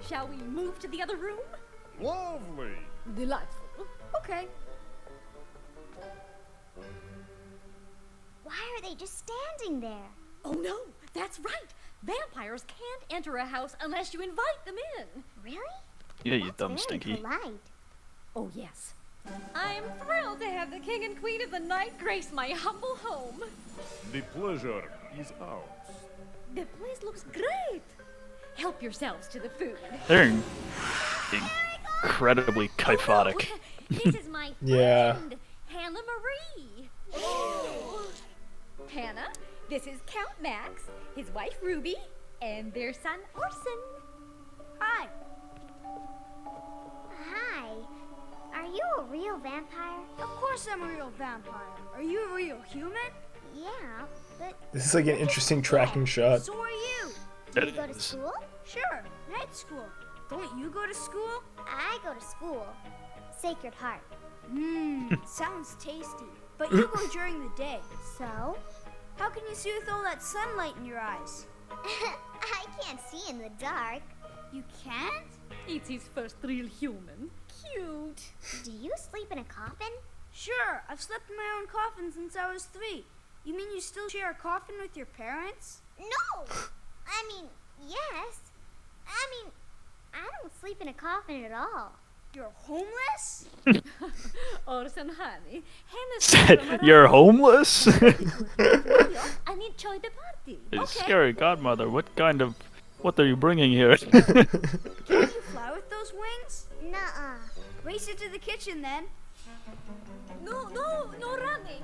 Shall we move to the other room? Lovely. Delightful. Okay. Why are they just standing there? Oh no, that's right. Vampires can't enter a house unless you invite them in. Really? Yeah, you That's dumb very stinky. polite. Oh yes. I'm thrilled to have the king and queen of the night grace my humble home. The pleasure is ours. The place looks great. Help yourselves to the food. They're incredibly kyphotic. Oh, this is my friend, Yeah. Hannah Marie. Oh. Hannah, this is Count Max, his wife Ruby, and their son Orson. Hi. Hi. Are you a real vampire? Of course I'm a real vampire. Are you a real human? Yeah, but This is like an interesting tracking shot. So are you. do It you go to is. school? Sure. Night school. Don't you go to school? I go to school. Sacred Heart. Sounds tasty. But you go during the day. So? How can you see with all that sunlight in your eyes? I can't see in the dark. You can't? It's his first real human. Cute. Do you sleep in a coffin? Sure. I've slept in my own coffin since I was 3. You mean you still share a coffin with your parents? No! I mean, yes. I don't sleep in a coffin at all. You're homeless? Orson, honey, Hannah's Said, from around "You're homeless." and enjoy the party. Scary Godmother, what are you bringing here? Can you fly with those wings? Nuh-uh. Race it to the kitchen then. No running.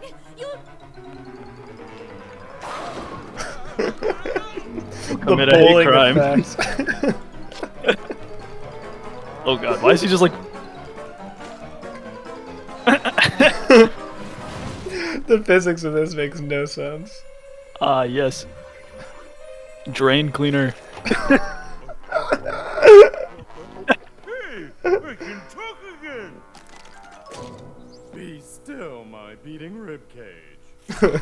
Commit a hate bowling crime. effect. Oh god, why is he just like... The physics of this makes no sense. Yes. Drain cleaner. Hey, I can talk again. Be still, my beating ribcage.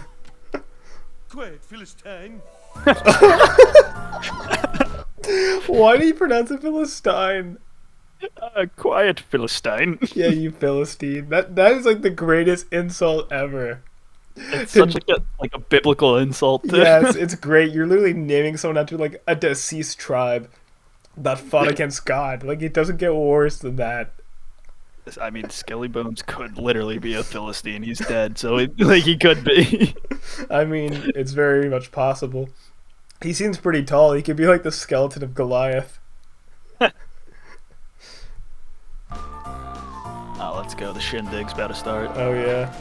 Quiet, Philistine. Why do you pronounce it Philistine? Quiet, Philistine. Yeah, you Philistine. That is like the greatest insult ever. It's such like a biblical insult. Yes, it's great. You're literally naming someone after like a deceased tribe that fought against God. Like it doesn't get worse than that. I mean, Skelly Bones could literally be a Philistine. He's dead, so he could be. I mean, it's very much possible. He seems pretty tall. He could be like the skeleton of Goliath. Oh, let's go. The shindig's about to start. Oh yeah,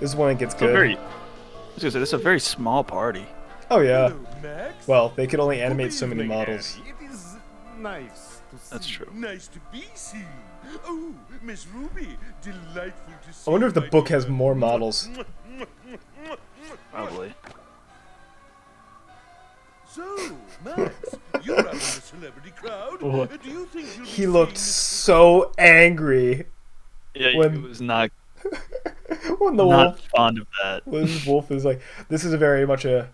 this is when it gets It's good. I was gonna say, this is a very small party. Oh yeah. Hello, Max. Well, they could only animate Good so many evening, models. Annie. It is nice to see That's true. Nice to be seen. Oh, Miss Ruby, delightful to see I wonder if the you, my book has dear. more models. Probably. So, Max, you're out in the celebrity crowd. What? Do you think you'll be He looked seeing so angry Yeah, When- he was not when the not wolf. fond of that. When Wolf is like, this is very much a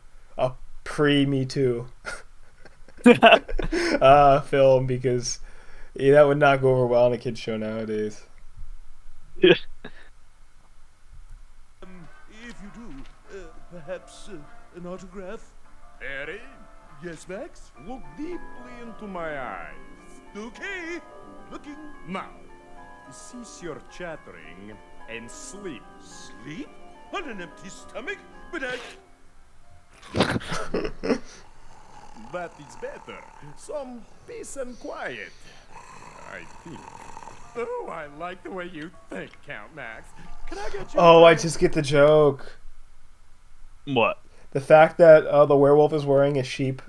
pre-Me Too film because that would not go over well on a kids show nowadays. Yeah. If you do, perhaps an autograph? Harry, Yes, Max? look deeply into my eyes. Okay. Looking now. Cease your chattering and sleep. Sleep? On an empty stomach? But I... But it's better. Some peace and quiet. I think. Oh, I like the way you think, Count Max. Can I get you? Oh, I just get the joke. What? The fact that the werewolf is wearing a sheep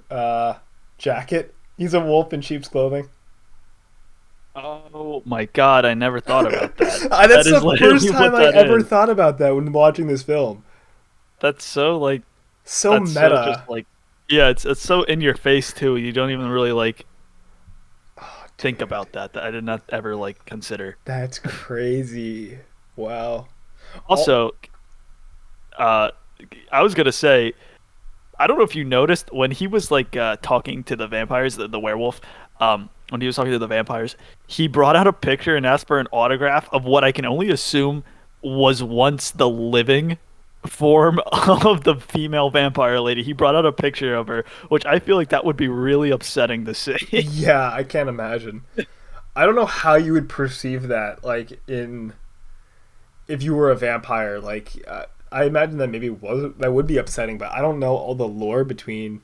jacket. He's a wolf in sheep's clothing. Oh my god, I never thought about that. That's That is the literally first what time I that ever is. thought about that when watching this film. That's so like So that's meta. so just like yeah, it's so in your face too. You don't even really like think about that I did not ever like consider. That's crazy. Wow. Also, I was gonna say, I don't know if you noticed when he was like talking to the vampires, the werewolf. When he was talking to the vampires, he brought out a picture and asked for an autograph of what I can only assume was once the living form of the female vampire lady. He brought out a picture of her, which I feel like that would be really upsetting to see. Yeah, I can't imagine. I don't know how you would perceive that, like if you were a vampire. Like, I imagine that maybe that would be upsetting, but I don't know all the lore between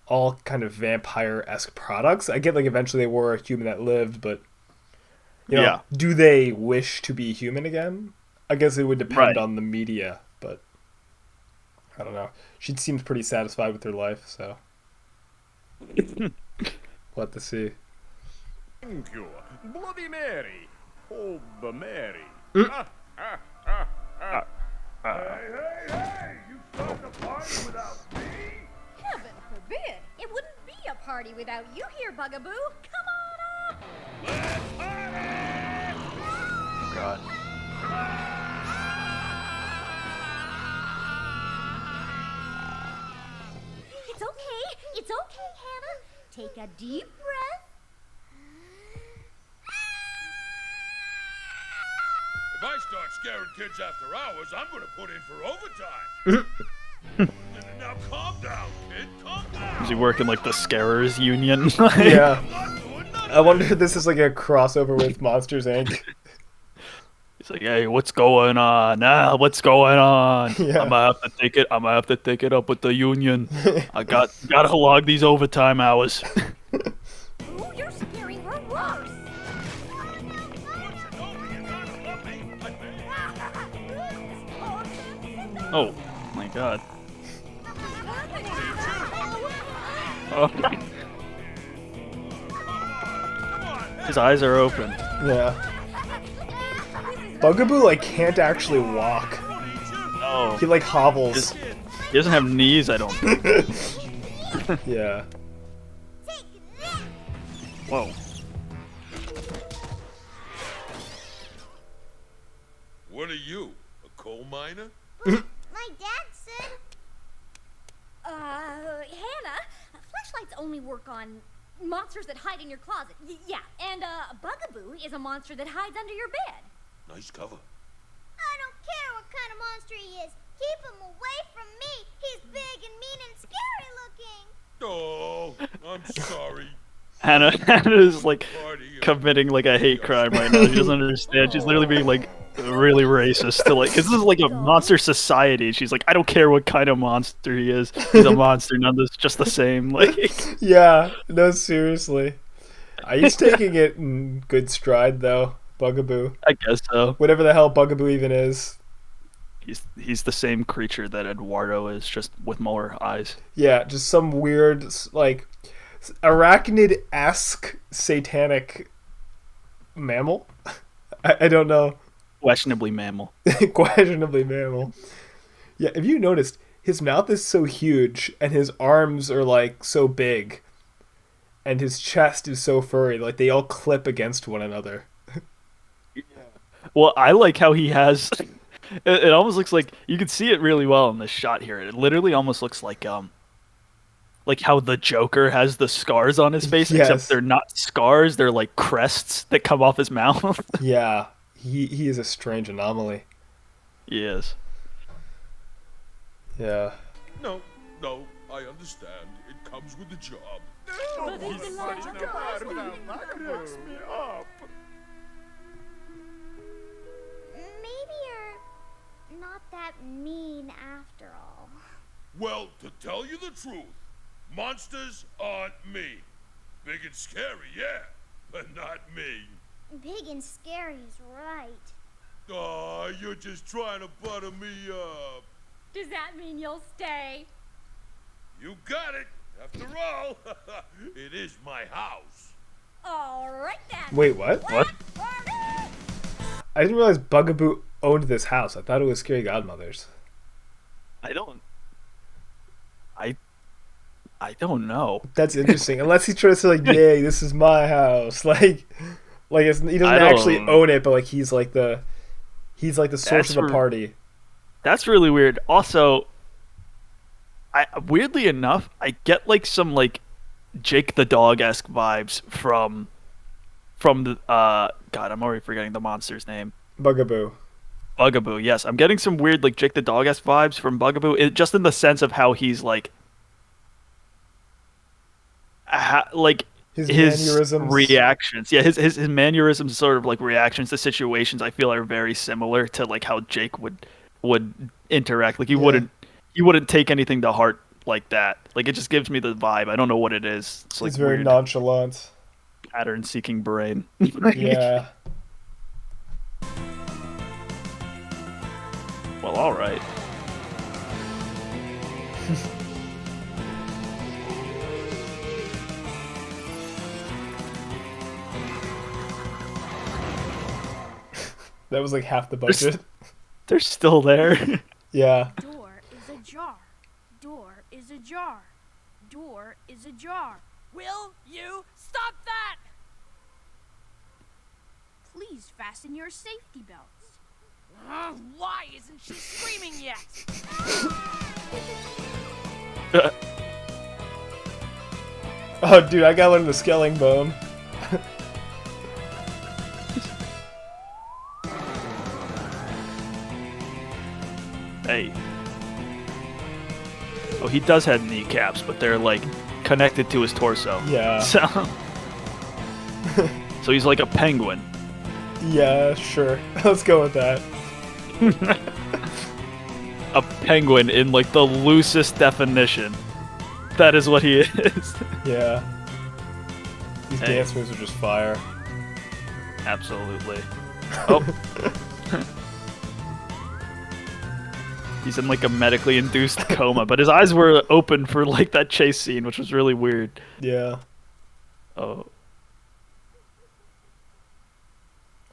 all kind of vampire-esque products. I get like eventually they were a human that lived, but you know, Yeah. do they wish to be human again? I guess it would depend Right. on the media, but I don't know. She seems pretty satisfied with her life, so we'll have to see. Thank you. Bloody Mary. Hold the Mary. Hey, you start the party without me? Heaven forbid! It wouldn't be a party without you here, Bugaboo. Come on up! Oh god. It's okay, Hannah. Take a deep breath. If I start scaring kids after hours, I'm gonna put in for overtime. Now calm down, kid. Calm down. Is he working like the Scarers Union? Yeah. I'm not doing nothing. I wonder if this is like a crossover with Monsters Inc. He's like, hey, what's going on? What's going on? Yeah. I'm gonna have to take it up with the union. I gotta log these overtime hours. Ooh, you're scaring her worse. Oh my god. Oh. His eyes are open. Yeah. Bugaboo like can't actually walk. No, Oh. He like hobbles. He doesn't have knees, I don't think. Yeah. Whoa. What are you, a coal miner? My dad said. Hannah, flashlights only work on monsters that hide in your closet. Yeah, and Bugaboo is a monster that hides under your bed. Nice cover. I don't care what kind of monster he is. Keep him away from me. He's big and mean and scary looking. Oh, I'm sorry. Hannah is like committing like a hate crime right now. She doesn't understand. She's literally being like really racist to like, because this is like a monster society. She's like, I don't care what kind of monster he is. He's a monster. None of this just the same. Like, Yeah. No, seriously. He's taking it in good stride though. Bugaboo. I guess so. Whatever the hell Bugaboo even is. He's the same creature that Eduardo is, just with more eyes. Yeah, just some weird like arachnid-esque satanic mammal. I don't know. Questionably mammal. Questionably mammal. Yeah, if you noticed, his mouth is so huge and his arms are like so big and his chest is so furry, like they all clip against one another. Well, I like how he has. It almost looks like you can see it really well in this shot here. It literally almost looks like how the Joker has the scars on his face, Yes. except they're not scars; they're like crests that come off his mouth. Yeah, he is a strange anomaly. He is. Yeah. No, I understand. It comes with the job. He's such a bad man. That cracks me up. Maybe you're not that mean after all. Well, to tell you the truth, monsters aren't mean. Big and scary, yeah, but not me. Big and scary is right. Aw, you're just trying to butter me up. Does that mean you'll stay? You got it. After all, it is my house. All right then. Wait, what? What? I didn't realize Bugaboo owned this house. I thought it was Scary Godmother's. I don't know. That's interesting. Unless he tries to like, yay, this is my house. Like he doesn't I don't- actually own it, but like he's like the source That's of the for- party. That's really weird. Also, weirdly enough, I get like some like Jake the Dog-esque vibes from the God, I'm already forgetting the monster's name. Bugaboo. Bugaboo. Yes, I'm getting some weird like Jake the Dog-esque vibes from Bugaboo. Just in the sense of how he's like His his mannerisms. reactions. Yeah, his mannerisms, sort of like reactions to situations, I feel are very similar to like how Jake would interact. Like he wouldn't take anything to heart like that. Like it just gives me the vibe. I don't know what it is. It's like He's very weird nonchalant. pattern-seeking brain. Yeah. Well, all right. That was like half the budget. They're still there. Yeah. Door is ajar. Door is ajar. Door is ajar. Will you stop that? Please fasten your safety belts. Why isn't she screaming yet? Oh, dude, I gotta learn the scaling bone. Hey. Oh, he does have kneecaps, but they're like connected to his torso. Yeah. So he's like a penguin. Yeah, sure. Let's go with that. A penguin in like the loosest definition. That is what he is. Yeah. These Hey. dance moves are just fire. Absolutely. Oh. He's in like a medically induced coma, but his eyes were open for like that chase scene, which was really weird. Yeah. Oh.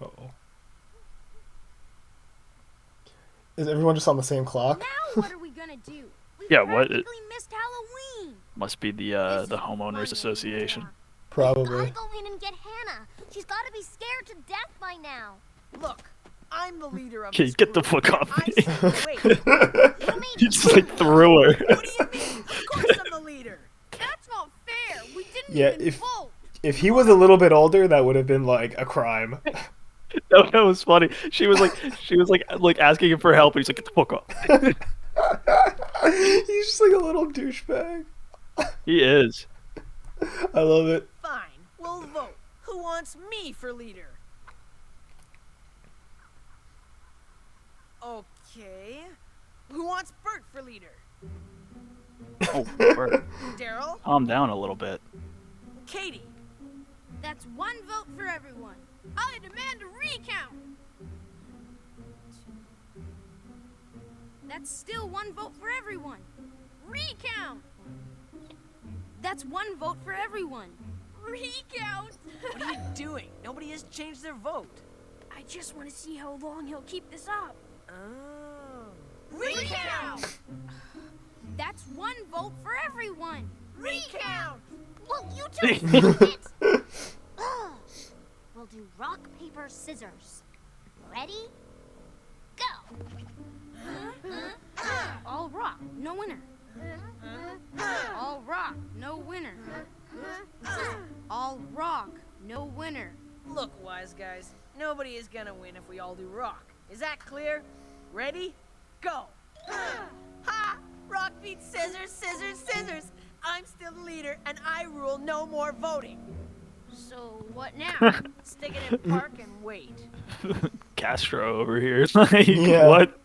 Uh-oh. Is everyone just on the same clock? Now what are we gonna do? We Yeah, what? practically missed Halloween. Must be the homeowners association. Probably. Gotta go in and get Hannah. She's gotta be scared to death by now. Look, I'm the leader of Okay, this get the group, fuck and off I me. say wait. He just like threw her. What do you mean? Of course I'm the leader. That's not fair. We didn't Yeah, even if vote. if he was a little bit older, that would have been like a crime. That was funny. She was like asking him for help, and he's like, "Get the fuck off." He's just like a little douchebag. He is. I love it. Fine, we'll vote. Who wants me for leader? Okay. Who wants Bert for leader? Oh, Bert. Daryl? Calm down a little bit. Katie? That's one vote for everyone. I demand a recount. That's still one vote for everyone. Recount. That's one vote for everyone. Recount. What are you doing? Nobody has changed their vote. I just want to see how long he'll keep this up. Oh. Recount. That's one vote for everyone. Recount! Well, you two stop it! Ugh. We'll do rock, paper, scissors. Ready? Go! All rock, no winner. All rock, no winner. All rock, no winner. Look, wise guys, nobody is gonna win if we all do rock. Is that clear? Ready? Go! Ha! Rock beats scissors, scissors, scissors! I'm still the leader, and I rule no more voting. So what now? Stick it in park and wait. Castro over here. Like, Yeah. what?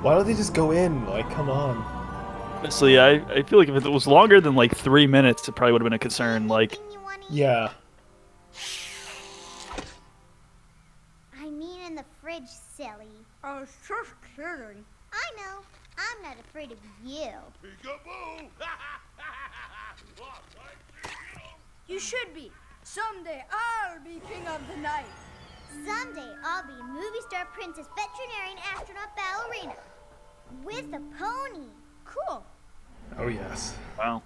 Why don't they just go in? Like, come on. Honestly, I feel like if it was longer than like 3 minutes, it probably would have been a concern. Like, Anything you wanna eat? Yeah. I mean in the fridge, silly. I was just kidding. I know. I'm not afraid of you. Peekaboo! You should be. Someday I'll be king of the night. Someday I'll be movie star princess veterinarian astronaut ballerina. With a pony. Cool. Oh yes. wow.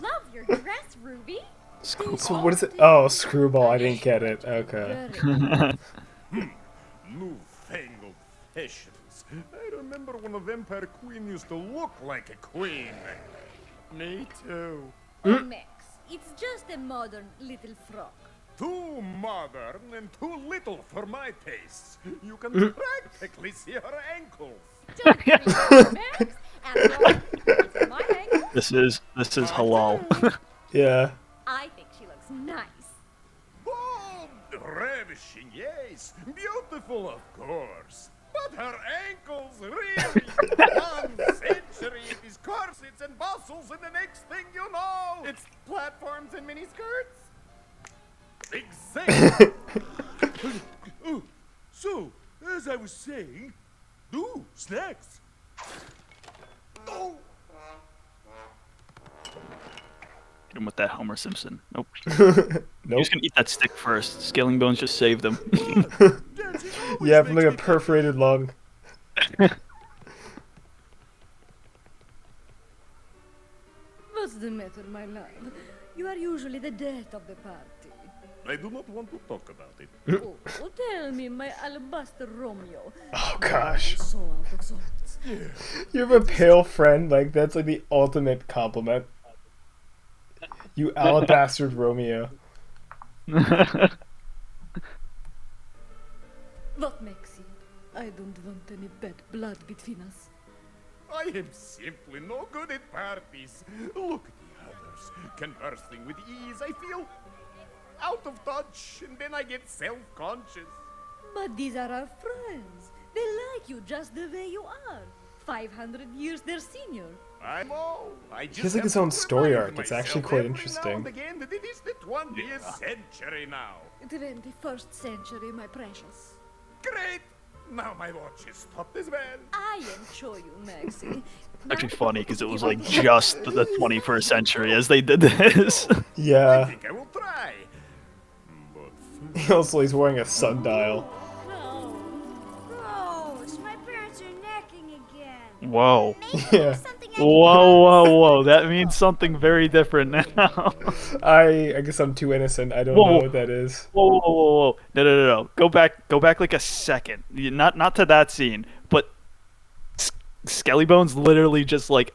Love your dress, Ruby. So what is it? Oh, screwball. I didn't get it. Okay. Newfangled fashions. I remember when the vampire queen used to look like a queen. Me too. Oh, Max, it's just a modern little frock. Too modern and too little for my tastes. You can practically see her ankles. Don't worry, Max. And it's my ankle. This is halal. Yeah. I think she looks nice. Oh, ravishing, yes. Beautiful, of course. But her ankles, really? 1 century of these corsets and bustles, and the next thing you know, it's platforms and miniskirts? Exactly. Oh, so, as I was saying, snacks. Oh. Hit him with that Homer Simpson. Nope. Nope. You're just gonna eat that stick first. Scaling bones just saved him. Yeah, from like a perforated lung. What's the matter, my love? You are usually the death of the party. I do not want to talk about it. Oh, tell me, my alabaster Romeo. Oh gosh. So out of sorts. You have a pale friend. Like that's like the ultimate compliment. You alabaster Romeo. What makes it? I don't want any bad blood between us. I am simply no good at parties. Look at the others, conversing with ease. I feel out of touch, and then I get self-conscious. But these are our friends. They like you just the way you are. 500 years their senior. I know. I just has like have his to own story remind arc. It's myself actually quite every interesting. Now and again that it is the 20th century now. 21st century, my precious. Great. Now my watch is stopped as well. I enjoy you, Maxie. Actually funny because it was like just the 21st century as they did this. I Yeah. think I will try. But He also he's wearing a sundial. Oh, Whoa. Maybe Yeah. there's something I can Whoa. That means something very different now. I guess I'm too innocent. I don't Whoa. know what that is. Whoa. No. Go back like a second. Not to that scene, but Skellybones literally just like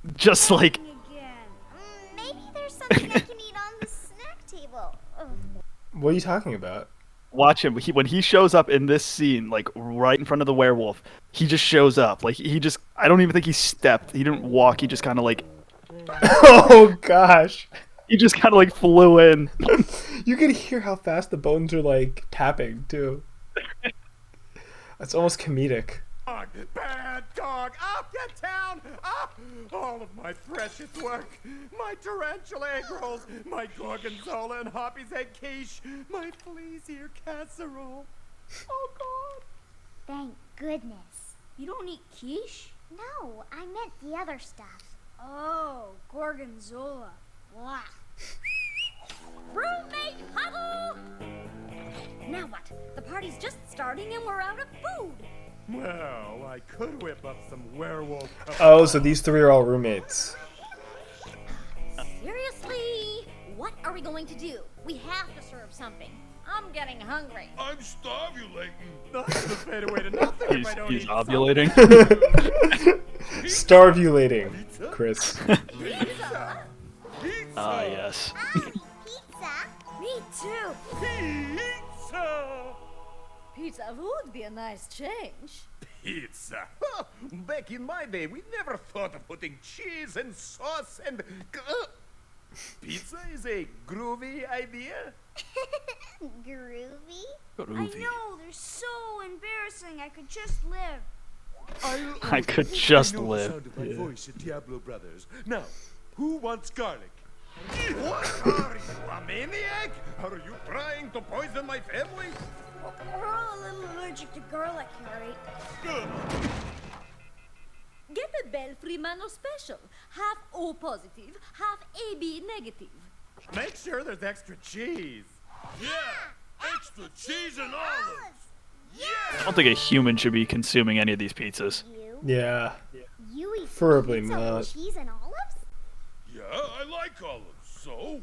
Again. Maybe there's something I can eat on the snack table. Ugh. What are you talking about? watch him. When he shows up in this scene, like right in front of the werewolf, he just shows up. Like he just, I don't even think he stepped. He didn't walk. He just kind of like, Oh gosh. he just kind of like flew in. You can hear how fast the bones are like tapping too. That's almost comedic. Dog, bad dog, up get town, up! All of my precious work, my tarantula egg rolls, my gorgonzola and hoppy's egg quiche, my flea's ear casserole. Oh God! Thank goodness. You don't eat quiche? No, I meant the other stuff. Oh, gorgonzola. Blah. Roommate huddle! Now what? The party's just starting and we're out of food. Well, I could whip up some werewolf. Oh, so these three are all roommates. Seriously? What are we going to do? We have to serve something. I'm getting hungry. I'm starvulating. Not gonna fade away to nothing if I don't He's eat ovulating. Starvulating, Chris. Pizza. Ah, yes. Howdy, pizza. Me too. Pizza. Pizza would be a nice change. Pizza. Huh. Back in my day, we never thought of putting cheese and sauce and... Pizza is a groovy idea. Groovy? I know, they're so embarrassing. I could just live. I could just I know live. the sound of my voice at Diablo Brothers. Now, who wants garlic? What are you, a maniac? Are you trying to poison my family? We're all a little allergic to garlic, Harry. Get a Belfry Mano special. Half O positive, half AB negative. Make sure there's extra cheese. Yeah, extra cheese and olives. I don't think a human should be consuming any of these pizzas. You? Yeah. You eat Preferably pizza not. with cheese and olives? Yeah, I like olives. So?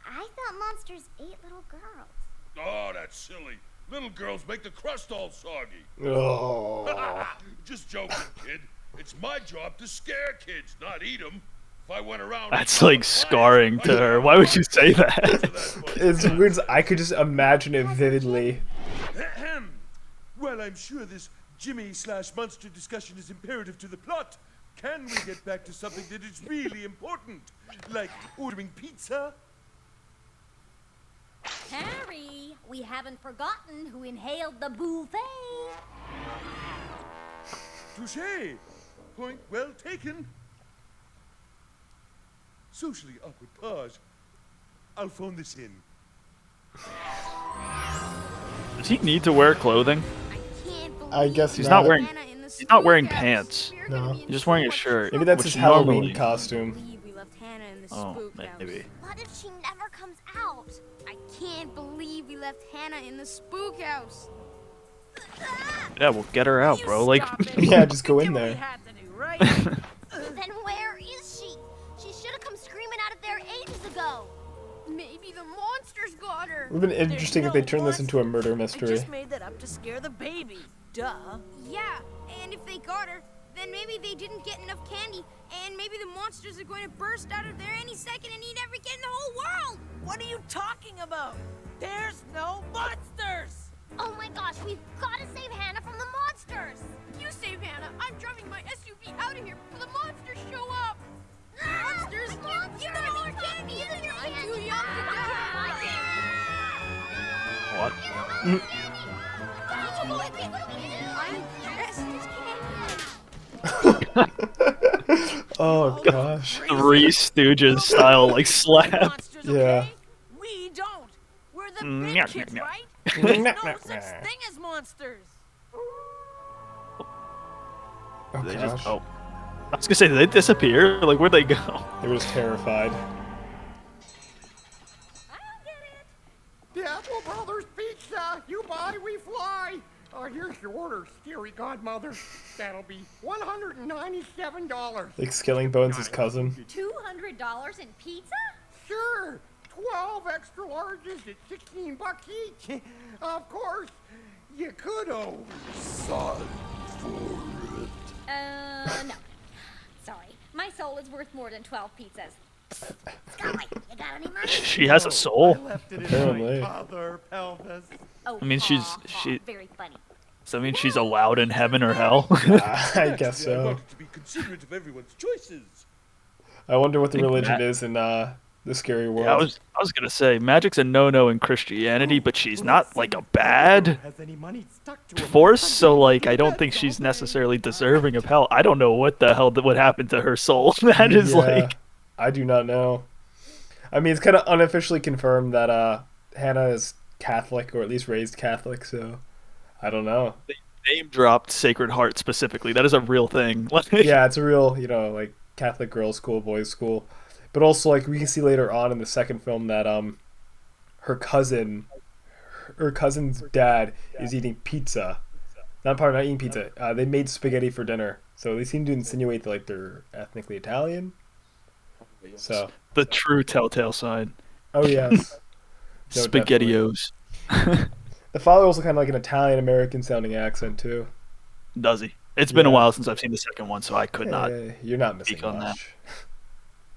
I thought monsters ate little girls. Oh, that's silly. Little girls make the crust all soggy. Oh. Just joking, kid. It's my job to scare kids, not eat them. If I went around... That's like scarring to her. Why would you say that? It's weird. I could just imagine it vividly. Ahem. Well, I'm sure this Jimmy/monster discussion is imperative to the plot. Can we get back to something that is really important? Like ordering pizza? Harry, we haven't forgotten who inhaled the buffet. Touché. Point well taken. Socially awkward pause. I'll phone this in. Does he need to wear clothing? I can't believe I guess He's not wearing. Hannah in the He's not wearing Spookhouse. pants. We're gonna No. be in He's just wearing a so much shirt. Maybe that's which his Halloween normally- costume. believe we left Hannah in the Oh, Spookhouse. maybe. What if she never comes out? I can't believe we left Hannah in the Spookhouse. Yeah, we'll get her out, You bro. Like, stop it. Yeah, just go We in did what we there. had to do, right? Then where is she? She should have come screaming out of there ages ago. Maybe the monsters got her. It would have been interesting if they no turned this into a murder I mystery. just made that up to scare the baby. Duh. Yeah, and if they got her, then maybe they didn't get enough candy, and maybe the monsters are going to burst out of there any second and eat every kid in the whole world. What are you talking about? There's no monsters! Oh my gosh, we've got to save Hannah from the monsters. You save Hannah. I'm driving my SUV out of here before the monsters show up. Monsters, you got more candy, isn't it? I'm too young to die. what? I'm dressed as candy. Oh gosh. Three Stooges style, like slap. Monsters, okay? Yeah. We don't. We're the Mm, big nyah, kids, nyah, nyah. right? There's no such thing as monsters. Oh They gosh. just. Oh. I was gonna say, did they disappear? Like, where'd they go? They were just terrified. The Apple Brothers Pizza. You buy, we fly. Here's your order, scary godmother. That'll be $197. Like Skilling Bones' cousin. $200 in pizza? Sure. 12 extra larges at $16 each. Of course, you could Sign for it. No. Sorry. My soul is worth more than 12 pizzas. Scully, you got any money? She has a soul. I left it in Apparently. my other pelvis. Oh, I mean, she's very funny. So I mean, she's allowed in heaven or hell. I guess I so. wanted to be considerate of everyone's choices. I wonder what the Think religion Matt- is in the scary world. Yeah, I was gonna say magic's a no-no in Christianity, but she's not like a bad Has any money stuck to him? force. So like, I don't think she's necessarily deserving of hell. I don't know what the hell would happen to her soul. That is Yeah, like, I do not know. I mean, it's kind of unofficially confirmed that Hannah is Catholic, or at least raised Catholic, so I don't know. name dropped Sacred Heart specifically. That is a real thing. Like, Yeah, it's a real, like Catholic girls' school, boys' school. But also, like, we can see later on in the second film that her cousin's dad is eating pizza. Not eating pizza. They made spaghetti for dinner, so they seem to insinuate that like they're ethnically Italian. So, the true telltale sign. oh yes, No, definitely. SpaghettiOs. The father also kind of like an Italian American sounding accent too. Does he? It's been a Yeah. while since I've seen the second one, so I could not. You're not missing speak on that. much.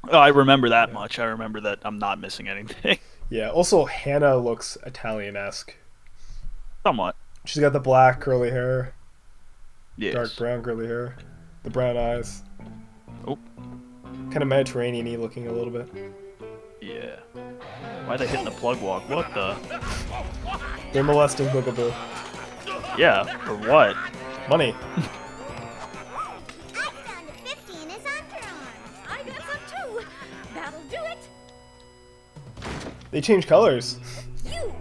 Oh, I remember that much. I remember that I'm not missing anything. Yeah. Also, Hannah looks Italian-esque. Somewhat. She's got the black curly hair, Yes. dark brown curly hair, the brown eyes. Oh. Kind of Mediterranean-y looking a little bit. Yeah. Why are they hitting the plug walk? What the? They're molesting Boogaboo. Yeah. For what? Money. I found a 50 in his underarm. I got some too. That'll do it. They changed colors. You.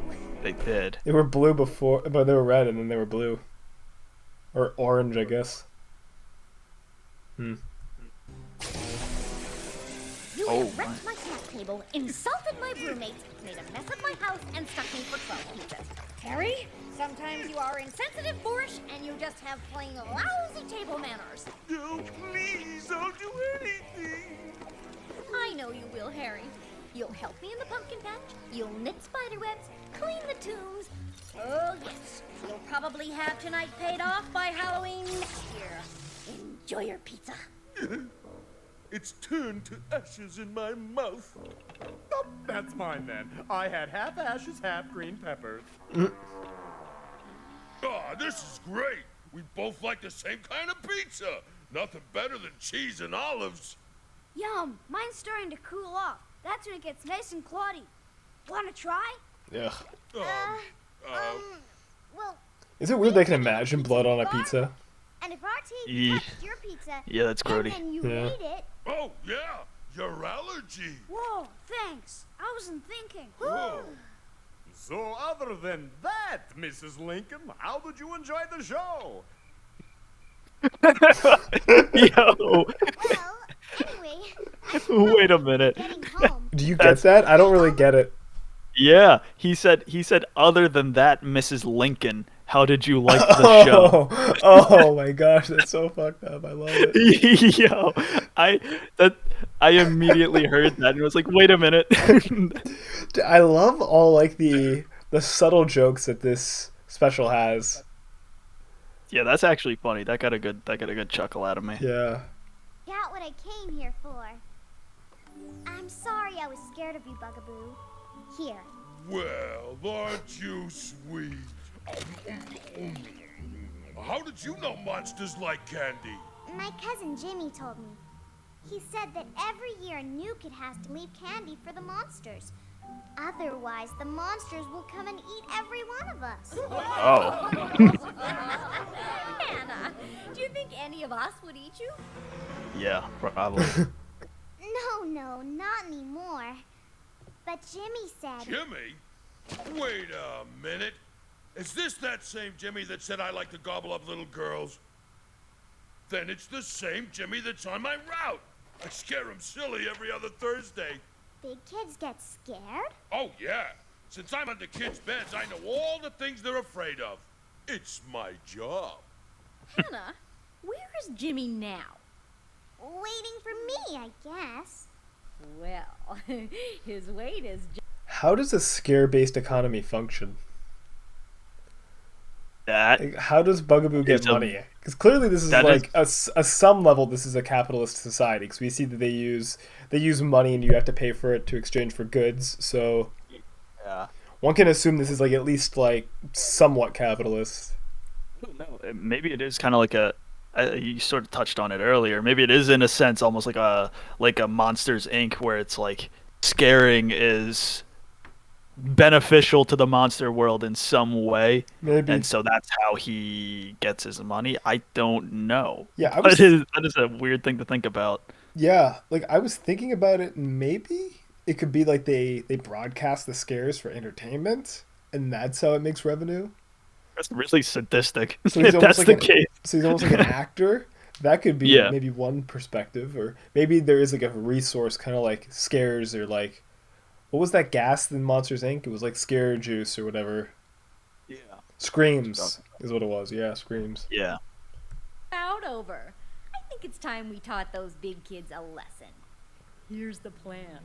They did. They were blue before, but they were red, and then they were blue. Or orange, I guess. You Oh, have wrecked my snack table, insulted my roommates, made a mess of my house, and stuck me for 12 pizzas. Harry, sometimes you are insensitive, boorish, and you just have plain lousy table manners. No, please, I'll do anything. I know you will, Harry. You'll help me in the pumpkin patch, you'll knit spiderwebs, clean the tombs. Oh, yes, you'll probably have tonight paid off by Halloween next year. Enjoy your pizza. It's turned to ashes in my mouth. Oh, that's mine then. I had half ashes, half green peppers. Ah, this is great. We both like the same kind of pizza. Nothing better than cheese and olives. Yum, mine's starting to cool off. That's when it gets nice and cloddy. Wanna try? Ugh. Well, Is it weird they can imagine blood on a pizza? and if our teeth Ye- touched your pizza, Yeah, that's and grody. then you Yeah. ate it, Oh, yeah, your allergy. Whoa, thanks. I wasn't thinking. Oh. So other than that, Mrs. Lincoln, how did you enjoy the show? Yo. well, anyway, I Wait a minute. getting home. Do you get that? I don't really get it. Yeah, he said. Other than that, Mrs. Lincoln, how did you like the show? Oh my gosh, that's so fucked up. I love it. Yo, I immediately heard that and was like, wait a minute. I love all like the subtle jokes that this special has. Yeah, that's actually funny. That got a good chuckle out of me. Yeah. Got what I came here for. I'm sorry I was scared of you, Bugaboo. Here. Well, aren't you sweet? How did you know monsters like candy? My cousin Jimmy told me. He said that every year a new kid has to leave candy for the monsters. Otherwise, the monsters will come and eat every one of us. Oh. Hannah, do you think any of us would eat you? Yeah, probably. No, not anymore. But Jimmy said... Jimmy? Wait a minute. Is this that same Jimmy that said I like to gobble up little girls? Then it's the same Jimmy that's on my route. I scare him silly every other Thursday. Big kids get scared? Oh, yeah. Since I'm under kids' beds, I know all the things they're afraid of. It's my job. Hannah, where is Jimmy now? Waiting for me, I guess. Well, his weight is How does a scare-based economy function? That Like, how does Bugaboo get It's a- money? Because clearly this is that like a some level. This is a capitalist society because we see that they use money and you have to pay for it to exchange for goods. So yeah. one can assume this is like at least like somewhat capitalist. I don't know. Maybe it is kind of like you sort of touched on it earlier. Maybe it is in a sense almost like a Monsters Inc. where it's like scaring is beneficial to the monster world in some way, Maybe. and so that's how he gets his money. I don't know. Yeah, I But was- that is a weird thing to think about. Yeah, like I was thinking about it. Maybe it could be like they broadcast the scares for entertainment, and that's how it makes revenue. That's really sadistic. So he's if almost that's like the case. So he's almost like an actor. That could be Yeah. maybe one perspective, or maybe there is like a resource, kind of like scares or like, what was that gas in Monsters Inc? It was like scare juice or whatever. Yeah. Screams is what it was. Yeah, screams. Yeah. out over. I think it's time we taught those big kids a lesson. Here's the plan.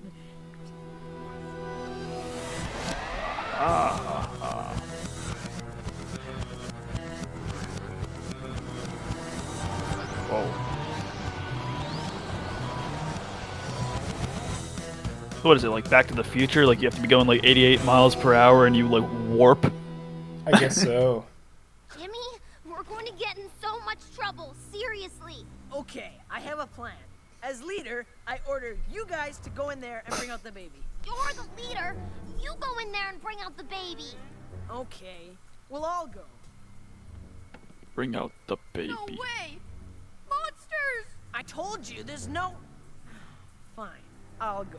What is it, like Back to the Future? Like you have to be going like 88 miles per hour and you like warp? I guess so. Jimmy, we're going to get in so much trouble. Seriously. Okay, I have a plan. As leader, I order you guys to go in there and bring out the baby. You're the leader. You go in there and bring out the baby. Okay, we'll all go. Bring out the baby. No way. Monsters. I told you, there's no... Fine, I'll go.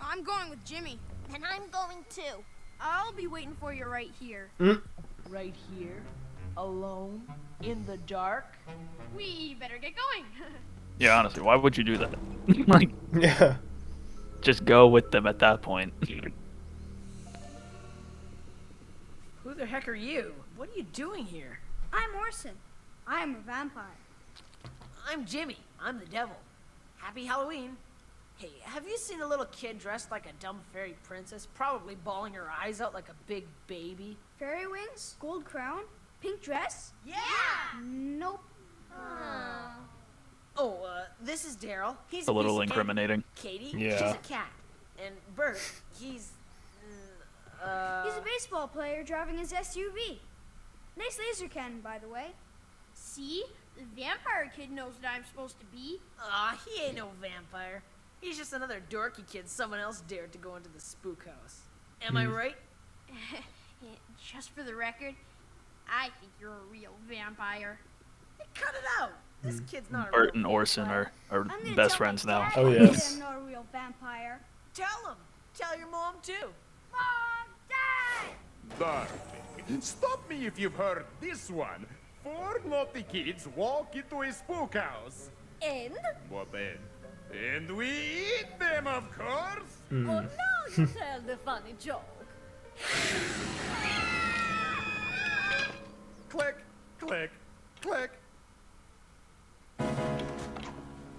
I'm going with Jimmy. And I'm going too. I'll be waiting for you right here. Right here, alone, in the dark. We better get going. Yeah, honestly, why would you do that? Like, Yeah. just go with them at that point. Who the heck are you? What are you doing here? I'm Orson. I'm a vampire. I'm Jimmy. I'm the devil. Happy Halloween. Hey, have you seen a little kid dressed like a dumb fairy princess, probably bawling her eyes out like a big baby? Fairy wings, gold crown, pink dress. Yeah! Nope. Oh, this is Daryl. He's A little piece of cake. incriminating. Katie, Yeah. she's a cat. And Bert, he's... He's a baseball player driving his SUV. Nice laser cannon, by the way. See? The vampire kid knows what I'm supposed to be. He ain't no vampire. He's just another dorky kid someone else dared to go into the spook house. Am I right? Just for the record, I think you're a real vampire. Hey, cut it out. This kid's not a Bert real and Orson vampire. are I'm gonna best tell friends my now. dad Oh, that yes. I'm not a real vampire. Tell him. Tell your mom, too. Mom! Dad! Darling, stop me if you've heard this one. 4 naughty kids walk into a spook house. And? What then? And we eat them, of course. Oh, now you tell the funny joke. Click, click, click.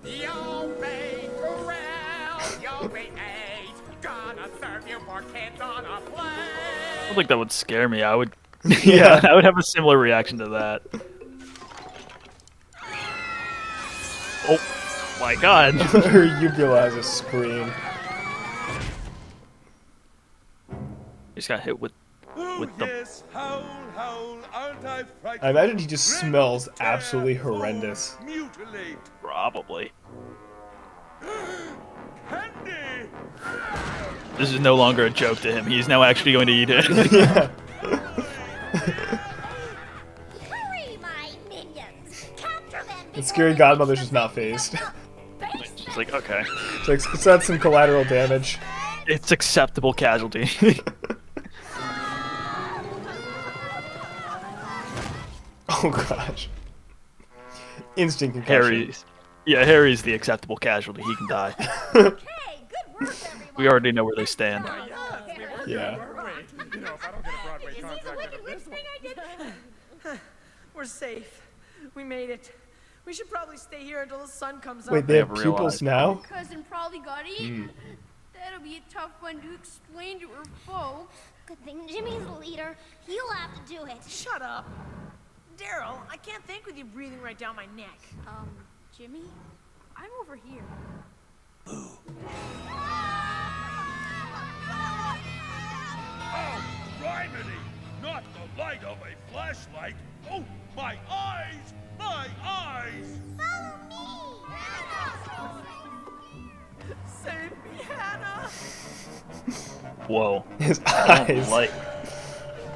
You'll be grilled, you'll be ate. Gonna serve you for kids on a plate. I don't think that would scare me. I would, yeah, I would have a similar reaction to that. Oh my god! Her uvula has a scream. Just got hit with Oh, the. yes, howl, howl, aren't I frightened? I imagine he just Rend, smells tear, absolutely fold, horrendous. Mutilate. Probably. Candy! This is no longer a joke to him. He's now actually going to eat it. Yeah. Hurry, my minions! Capture them! And scary Godmother's just not phased. She's like, okay, It's like, let's add some collateral damage. it's acceptable casualty. Oh gosh. Instant concussion. Harry's the acceptable casualty. He can die. Hey, good work, everyone. We already know where they stand. Yeah. You know, if I don't get a Broadway You see the contract wicked out of witch this thing I did We're safe. We made it. We should probably stay here until the sun comes Wait, up. they have never pupils realized. now? Cousin probably got eaten. That'll be a tough one to explain to her folks. Good thing Jimmy's the leader. He'll have to do it. Shut up. Daryl, I can't think with you breathing right down my neck. Jimmy? I'm over here. Oh, criminy! Not the light of a flashlight! Oh, my eyes! My eyes! Follow me! Save me, Hannah! Whoa. His I don't eyes. like.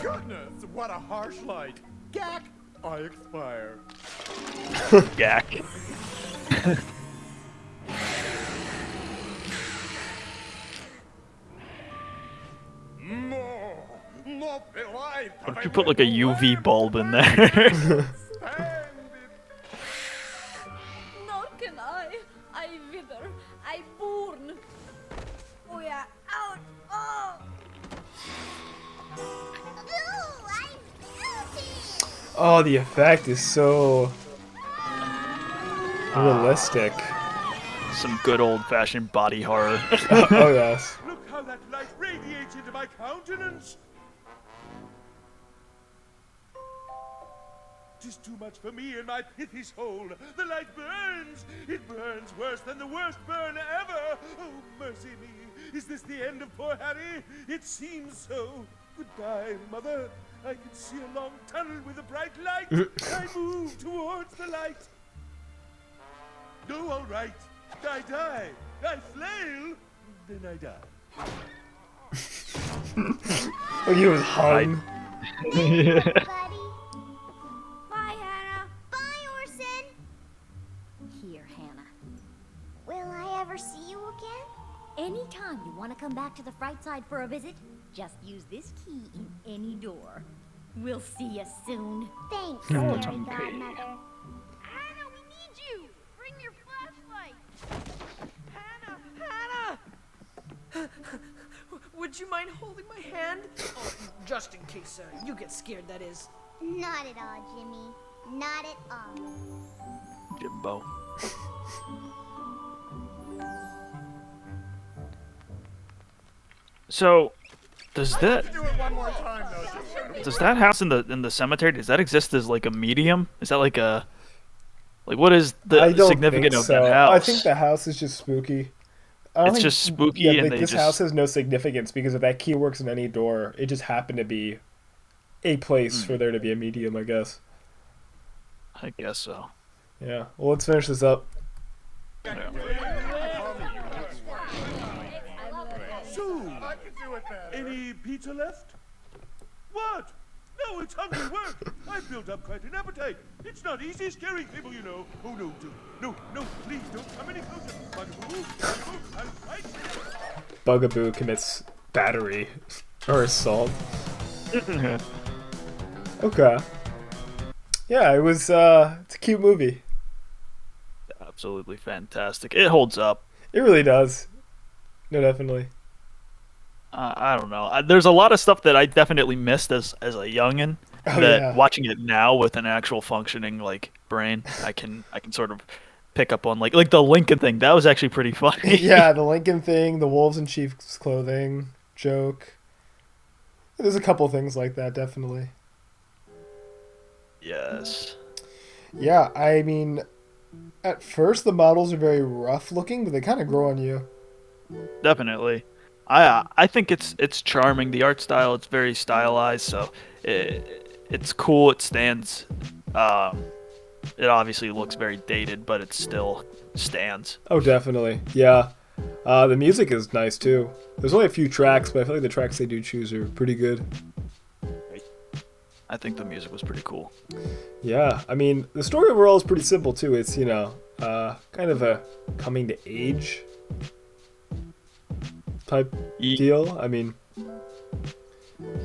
Goodness, what a harsh light. Gak! I expire. Gack. More alive. What if you put like a UV bulb in there? Nor can I. I wither. I burn. Oh yeah, out! Oh! Ooh, I'm melting! Oh, the effect is so realistic. Some good old-fashioned body horror. Oh yes. Look how that light radiates into my countenance! 'Tis too much for me and my pithy soul. The light burns! It burns worse than the worst burn ever! Oh, mercy me! Is this the end of poor Harry? It seems so. Goodbye, Mother. I can see a long tunnel with a bright light. I move towards the light. No, all right. I die. I flail. Then I die. Look, he was hung. Buddy. Bye, Hannah. Bye, Orson. Here, Hannah. Will I ever see you again? Anytime you want to come back to the Fright Side for a visit, just use this key in any door. We'll see you soon. Thanks, Godmother. Fairy Godmother. Hannah, we need you! Bring your flashlight! Hannah! Would you mind holding my hand? Oh, just in case you get scared, that is. Not at all, Jimmy. Not at all. Jimbo. So, does that Do it one more time, though. does that house in the cemetery, does that exist as like a medium? Is that like a what is the I don't significance think of so. that house? I think the house is just spooky. I don't It's think- just spooky Yeah, and like, they this just- house has no significance because if that key works in any door, it just happened to be a place for there to be a medium, I guess. I guess so. Yeah. Well, let's finish this up. So, I can do it better. any pizza left? What? No, it's hungry work. I've built up quite an appetite. It's not easy scaring people, you know. Oh, no, no, please don't come any closer. Bugaboo, I'm right. Bugaboo commits battery or assault. Okay. Yeah, it was. It's a cute movie. Absolutely fantastic. It holds up. It really does. No, definitely. I don't know. There's a lot of stuff that I definitely missed as a youngin. Oh, That yeah. watching it now with an actual functioning like brain, I can sort of pick up on like the Lincoln thing. That was actually pretty funny. Yeah, the Lincoln thing, the wolves in sheep's clothing joke. There's a couple things like that, definitely. Yes. Yeah, I mean, at first the models are very rough looking, but they kind of grow on you. Definitely. I think it's charming. The art style, it's very stylized, so it's cool. It stands. It obviously looks very dated, but it still stands. Oh, definitely. Yeah. The music is nice too. There's only a few tracks, but I feel like the tracks they do choose are pretty good. I think the music was pretty cool. Yeah, I mean, the story overall is pretty simple too. It's, kind of a coming to age type deal. I mean,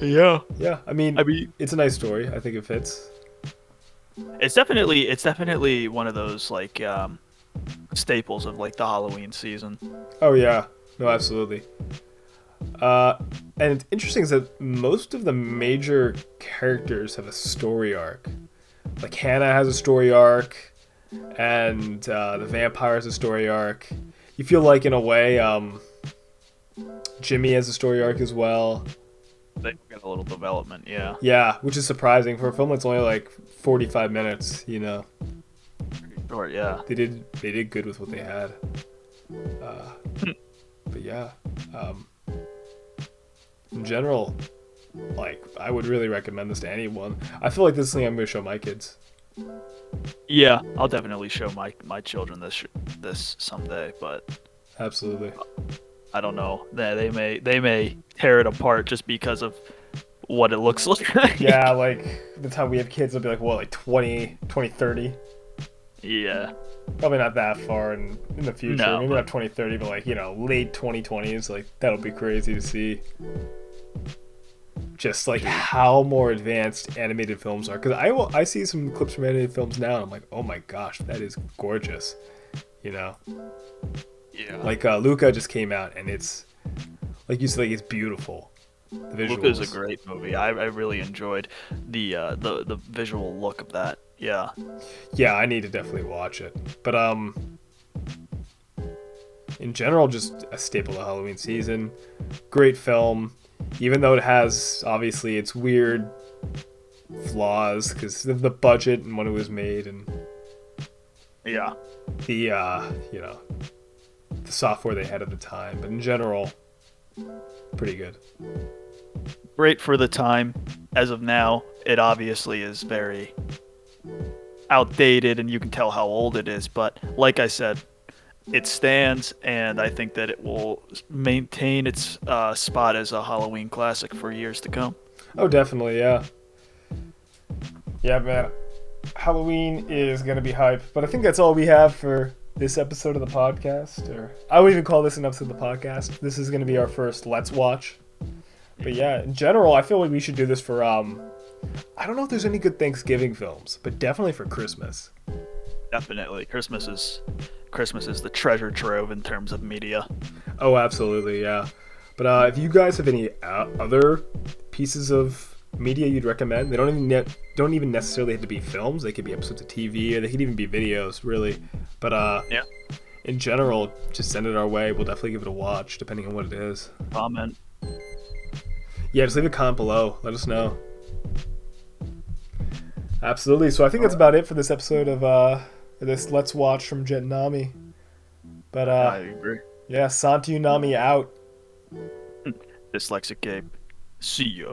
Yeah. yeah, I mean, it's a nice story. I think it fits. It's definitely one of those like staples of like the Halloween season. Oh yeah, no, absolutely. And it's interesting is that most of the major characters have a story arc. like Hannah has a story arc, and the vampire has a story arc. You feel like in a way, Jimmy has a story arc as well. They get a little development, yeah. Yeah, which is surprising for a film that's only like 45 minutes. You know, Short, yeah. they did good with what they had. But yeah, in general, like I would really recommend this to anyone. I feel like this is something I'm gonna show my kids. Yeah, I'll definitely show my children this someday, but Absolutely. I don't know. They may tear it apart just because of what it looks like. Yeah, like the time we have kids, it'll be like what, like 2030. Yeah. Probably not that far in the future. No, Maybe but- not 2030, but like, you know, late 2020s. Like that'll be crazy to see. Just like how more advanced animated films are, because I see some clips from animated films now, and I'm like, oh my gosh, that is gorgeous, you know. Yeah. Like Luca just came out, and it's like you said, like it's beautiful. The visuals. Luca's a great movie. I really enjoyed the visual look of that. Yeah. Yeah, I need to definitely watch it. But in general, just a staple of Halloween season. Great film, even though it has obviously its weird flaws because of the budget and when it was made and Yeah. the you know, the software they had at the time. But in general, pretty good. Great for the time. As of now, it obviously is very outdated and you can tell how old it is, but like I said, it stands, and I think that it will maintain its spot as a Halloween classic for years to come. Oh, definitely, yeah. Yeah, man. Halloween is going to be hype, but I think that's all we have for this episode of the podcast. Or I would even call this an episode of the podcast. This is going to be our first Let's Watch. But yeah, in general, I feel like we should do this for, I don't know if there's any good Thanksgiving films, but definitely for Christmas. Definitely. Christmas is the treasure trove in terms of media. Oh, absolutely, yeah. But if you guys have any other pieces of media you'd recommend, they don't even necessarily have to be films. They could be episodes of TV, or they could even be videos, really. But Yeah. in general, just send it our way. We'll definitely give it a watch, depending on what it is. Comment. Yeah, just leave a comment below. Let us know. Absolutely. So I think that's about it for this episode of this Let's Watch from Jetnami. But I agree. yeah, Santi Umami out. Dyslexic Gabe. See ya.